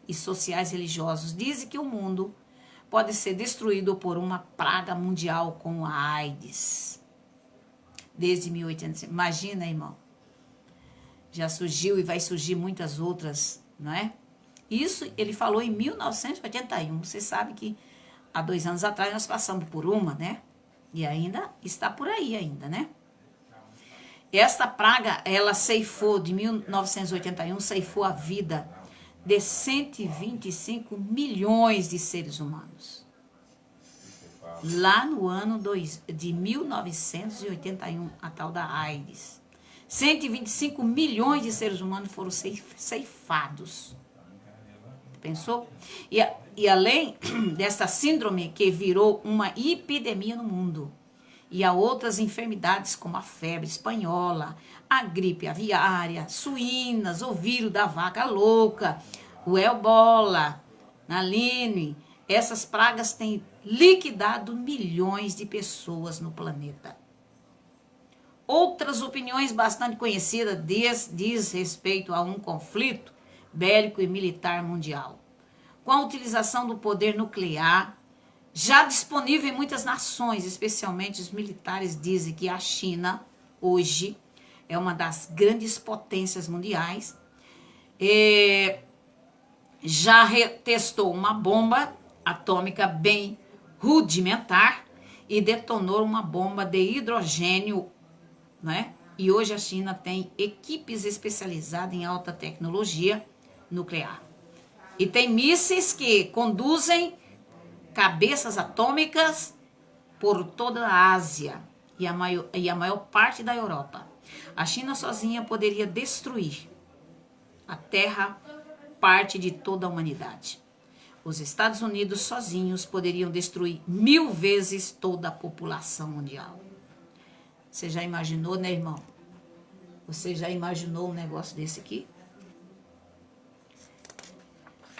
Speaker 1: e sociais religiosos dizem que o mundo pode ser destruído por uma praga mundial como a AIDS. Desde 1800. Imagina, irmão. Já surgiu e vai surgir muitas outras, não é? Isso ele falou em 1981. Você sabe que há 2 anos atrás nós passamos por uma, né? E ainda está por aí ainda, né? Esta praga, ela ceifou, de 1981, ceifou a vida de 125 milhões de seres humanos. Lá no ano de 1981, a tal da AIDS. 125 milhões de seres humanos foram ceifados. Pensou? E além dessa síndrome que virou uma epidemia no mundo, e há outras enfermidades como a febre espanhola, a gripe aviária, suínas, o vírus da vaca louca, o ebola, a line. Essas pragas têm liquidado milhões de pessoas no planeta. Outras opiniões bastante conhecidas diz respeito a um conflito bélico e militar mundial, com a utilização do poder nuclear, já disponível em muitas nações, especialmente os militares dizem que a China, hoje, é uma das grandes potências mundiais, já testou uma bomba atômica bem rudimentar e detonou uma bomba de hidrogênio, né? E hoje a China tem equipes especializadas em alta tecnologia nuclear. E tem mísseis que conduzem cabeças atômicas por toda a Ásia e a maior parte da Europa. A China sozinha poderia destruir a Terra, parte de toda a humanidade. Os Estados Unidos sozinhos poderiam destruir 1000 vezes toda a população mundial. Você já imaginou, né, irmão? Você já imaginou um negócio desse aqui?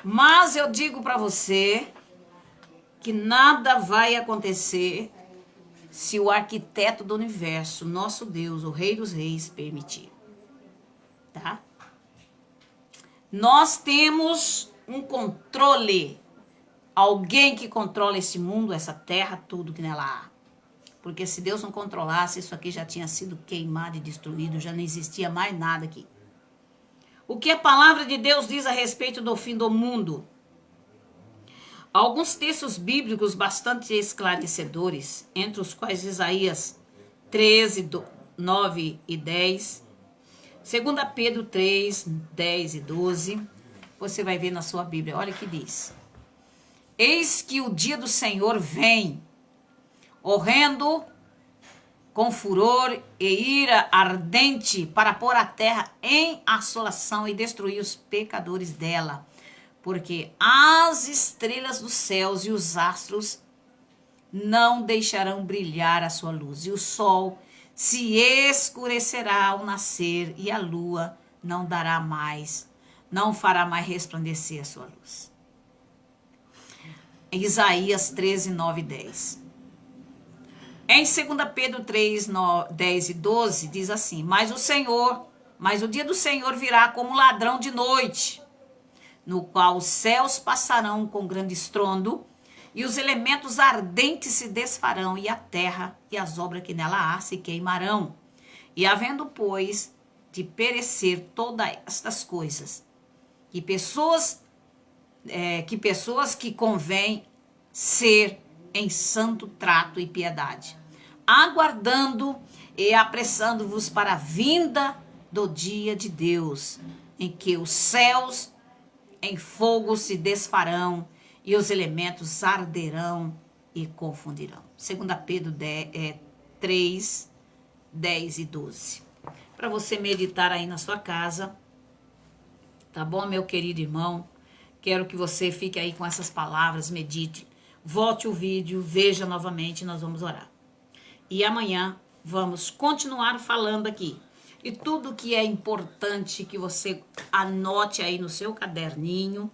Speaker 1: Mas eu digo para você que nada vai acontecer se o arquiteto do universo, nosso Deus, o Rei dos Reis, permitir. Tá? Nós temos um controle, alguém que controla esse mundo, essa terra, tudo que nela há. Porque se Deus não controlasse, isso aqui já tinha sido queimado e destruído, já não existia mais nada aqui. O que a palavra de Deus diz a respeito do fim do mundo? Alguns textos bíblicos bastante esclarecedores, entre os quais Isaías 13, 9 e 10, 2 Pedro 3, 10 e 12, você vai ver na sua Bíblia, olha o que diz. Eis que o dia do Senhor vem, horrendo, com furor e ira ardente, para pôr a terra em assolação e destruir os pecadores dela. Porque as estrelas dos céus e os astros não deixarão brilhar a sua luz, e o sol se escurecerá ao nascer, e a lua não fará mais resplandecer a sua luz. Isaías 13, 9 e 10. Em 2 Pedro 3, 10 e 12, diz assim, mas o dia do Senhor virá como ladrão de noite, no qual os céus passarão com grande estrondo, e os elementos ardentes se desfarão, e a terra e as obras que nela há se queimarão. E havendo, pois, de perecer todas estas coisas, que pessoas que convém ser em santo trato e piedade, aguardando e apressando-vos para a vinda do dia de Deus, em que os céus em fogo se desfarão e os elementos arderão e confundirão. 2 Pedro 3, 10 e 12. Para você meditar aí na sua casa, tá bom, meu querido irmão? Quero que você fique aí com essas palavras, medite. Volte o vídeo, veja novamente, nós vamos orar. E amanhã vamos continuar falando aqui. E tudo que é importante que você anote aí no seu caderninho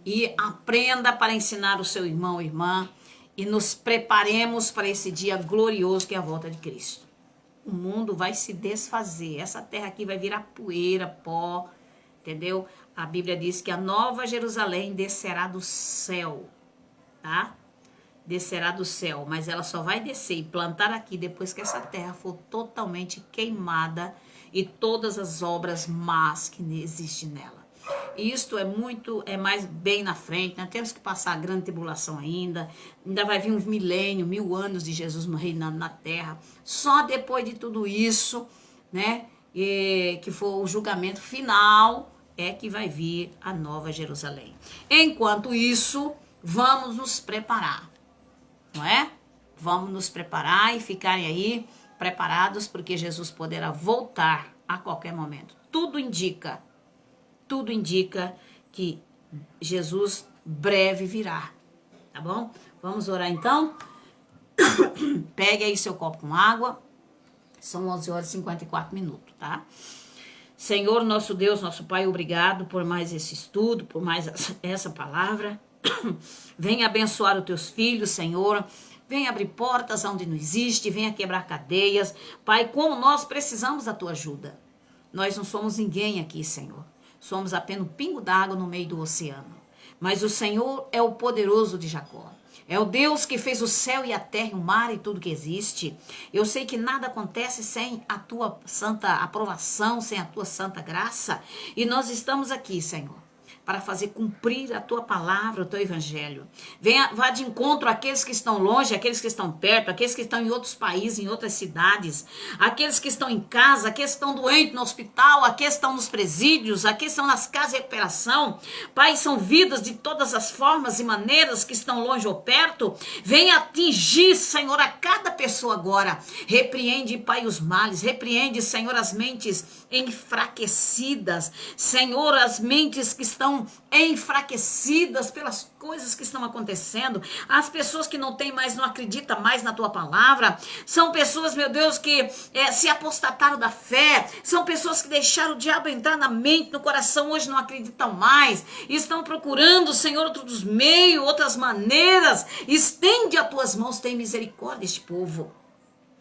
Speaker 1: e aprenda para ensinar o seu irmão ou irmã e nos preparemos para esse dia glorioso que é a volta de Cristo. O mundo vai se desfazer, essa terra aqui vai virar poeira, pó, entendeu? A Bíblia diz que a nova Jerusalém descerá do céu, tá? Descerá do céu, mas ela só vai descer e plantar aqui depois que essa terra for totalmente queimada e todas as obras más que existem nela. Isto é mais bem na frente, nós temos que passar a grande tribulação ainda vai vir um milênio, 1000 anos de Jesus reinando na terra, só depois de tudo isso, né, que for o julgamento final, é que vai vir a nova Jerusalém. Enquanto isso, vamos nos preparar, não é? Vamos nos preparar e ficarem aí preparados, porque Jesus poderá voltar a qualquer momento. Tudo indica que Jesus breve virá, tá bom? Vamos orar então? Pegue aí seu copo com água, são 11 horas e 54 minutos, tá? Senhor, nosso Deus, nosso Pai, obrigado por mais esse estudo, por mais essa palavra. Venha abençoar os teus filhos, Senhor. Venha abrir portas onde não existe, venha quebrar cadeias. Pai, como nós precisamos da tua ajuda. Nós não somos ninguém aqui, Senhor. Somos apenas um pingo d'água no meio do oceano. Mas o Senhor é o poderoso de Jacó. É o Deus que fez o céu e a terra, o mar e tudo que existe. Eu sei que nada acontece sem a tua santa aprovação, sem a tua santa graça. E nós estamos aqui, Senhor, para fazer cumprir a tua palavra, o teu evangelho. Vá de encontro àqueles que estão longe, àqueles que estão perto, àqueles que estão em outros países, em outras cidades, àqueles que estão em casa, àqueles que estão doentes no hospital, àqueles que estão nos presídios, àqueles que estão nas casas de recuperação. Pai, são vidas de todas as formas e maneiras que estão longe ou perto. Venha atingir, Senhor, a cada pessoa agora. Repreende, Pai, os males. Repreende, Senhor, as mentes enfraquecidas. Senhor, as mentes que estão enfraquecidas pelas coisas que estão acontecendo, as pessoas que não acreditam mais na tua palavra, são pessoas, meu Deus, que se apostataram da fé, são pessoas que deixaram o diabo entrar na mente, no coração, hoje não acreditam mais, estão procurando, Senhor, outros meios, outras maneiras. Estende as tuas mãos, tem misericórdia deste povo.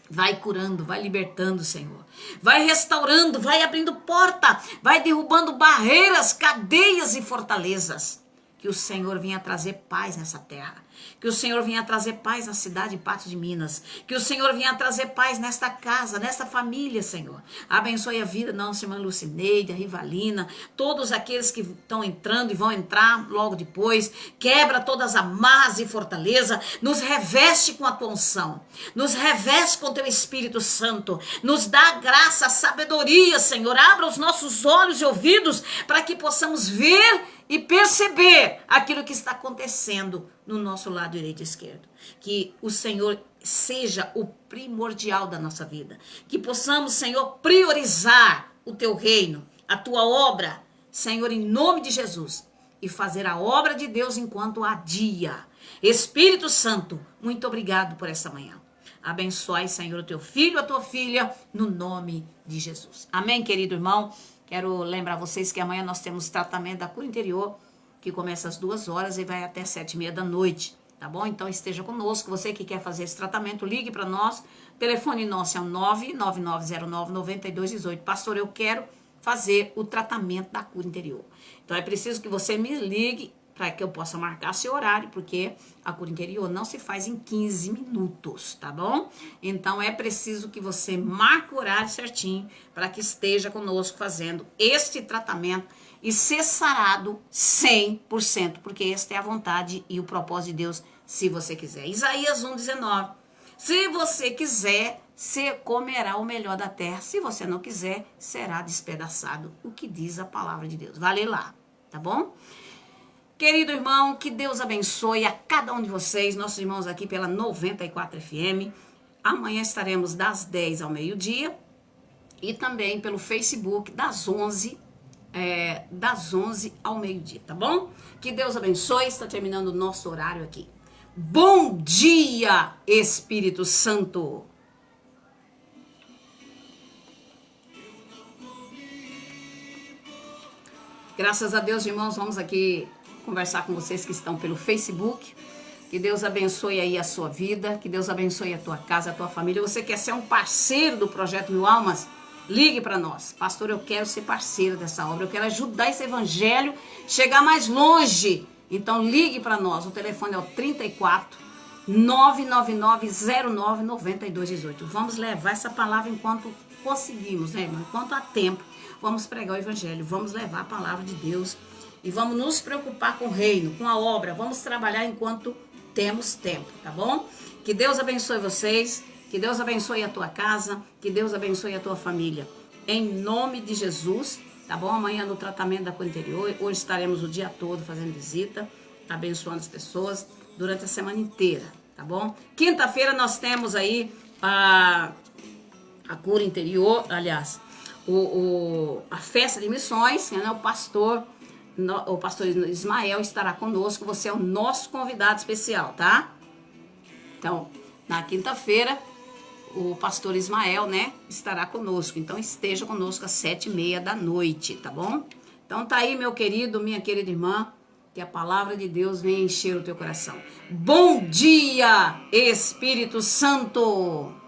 Speaker 1: Vai curando, vai libertando, Senhor. Vai restaurando, vai abrindo porta, vai derrubando barreiras, cadeias e fortalezas. que o Senhor venha trazer paz nessa terra. Que o Senhor venha trazer paz na cidade de Patos de Minas. Que o Senhor venha trazer paz nesta casa, nesta família, Senhor. Abençoe a vida da nossa irmã Lucineide, a Rivalina, todos aqueles que estão entrando e vão entrar logo depois. Quebra todas as amarras e fortaleza. Nos reveste com a tua unção. Nos reveste com o teu Espírito Santo. Nos dá graça, sabedoria, Senhor. Abra os nossos olhos e ouvidos para que possamos ver e perceber aquilo que está acontecendo no nosso lado direito e esquerdo. Que o Senhor seja o primordial da nossa vida. Que possamos, Senhor, priorizar o teu reino, a tua obra, Senhor, em nome de Jesus. E fazer a obra de Deus enquanto há dia. Espírito Santo, muito obrigado por essa manhã. Abençoai, Senhor, o teu filho, a tua filha, no nome de Jesus. Amém, querido irmão? Quero lembrar vocês que amanhã nós temos tratamento da cura interior, que começa às 2 horas e vai até 7h30 da noite, tá bom? Então esteja conosco, você que quer fazer esse tratamento, ligue para nós, o telefone nosso é o 999099218. Pastor, eu quero fazer o tratamento da cura interior. Então é preciso que você me ligue para que eu possa marcar seu horário, porque a cura interior não se faz em 15 minutos, tá bom? Então é preciso que você marque o horário certinho para que esteja conosco fazendo este tratamento e ser sarado 100%, porque esta é a vontade e o propósito de Deus, se você quiser. Isaías 1:19. Se você quiser, você comerá o melhor da terra. Se você não quiser, será despedaçado. O que diz a palavra de Deus. Vai ler lá, tá bom? Querido irmão, que Deus abençoe a cada um de vocês, nossos irmãos aqui pela 94 FM. Amanhã estaremos das 10 ao meio-dia e também pelo Facebook das 11 ao meio-dia, tá bom? Que Deus abençoe, está terminando o nosso horário aqui. Bom dia, Espírito Santo! Graças a Deus, irmãos, vamos aqui conversar com vocês que estão pelo Facebook. Que Deus abençoe aí a sua vida, que Deus abençoe a tua casa, a tua família. Você quer ser um parceiro do Projeto Mil Almas? Ligue para nós. Pastor, eu quero ser parceiro dessa obra, eu quero ajudar esse evangelho chegar mais longe. Então ligue para nós, o telefone é o 34 99909 9218. Vamos levar essa palavra enquanto conseguimos, né, irmão? Enquanto há tempo, vamos pregar o evangelho, vamos levar a palavra de Deus. E vamos nos preocupar com o reino, com a obra. Vamos trabalhar enquanto temos tempo, tá bom? Que Deus abençoe vocês. Que Deus abençoe a tua casa. Que Deus abençoe a tua família. Em nome de Jesus, tá bom? Amanhã no tratamento da cura interior. Hoje estaremos o dia todo fazendo visita, abençoando as pessoas durante a semana inteira, tá bom? Quinta-feira nós temos aí a cura interior, aliás, a festa de missões, né? O pastor Ismael estará conosco, você é o nosso convidado especial, tá? Então, na quinta-feira, o pastor Ismael, né, estará conosco. Então, esteja conosco às 7h30 da noite, tá bom? Então, tá aí, meu querido, minha querida irmã, que a palavra de Deus venha encher o teu coração. Bom dia, Espírito Santo!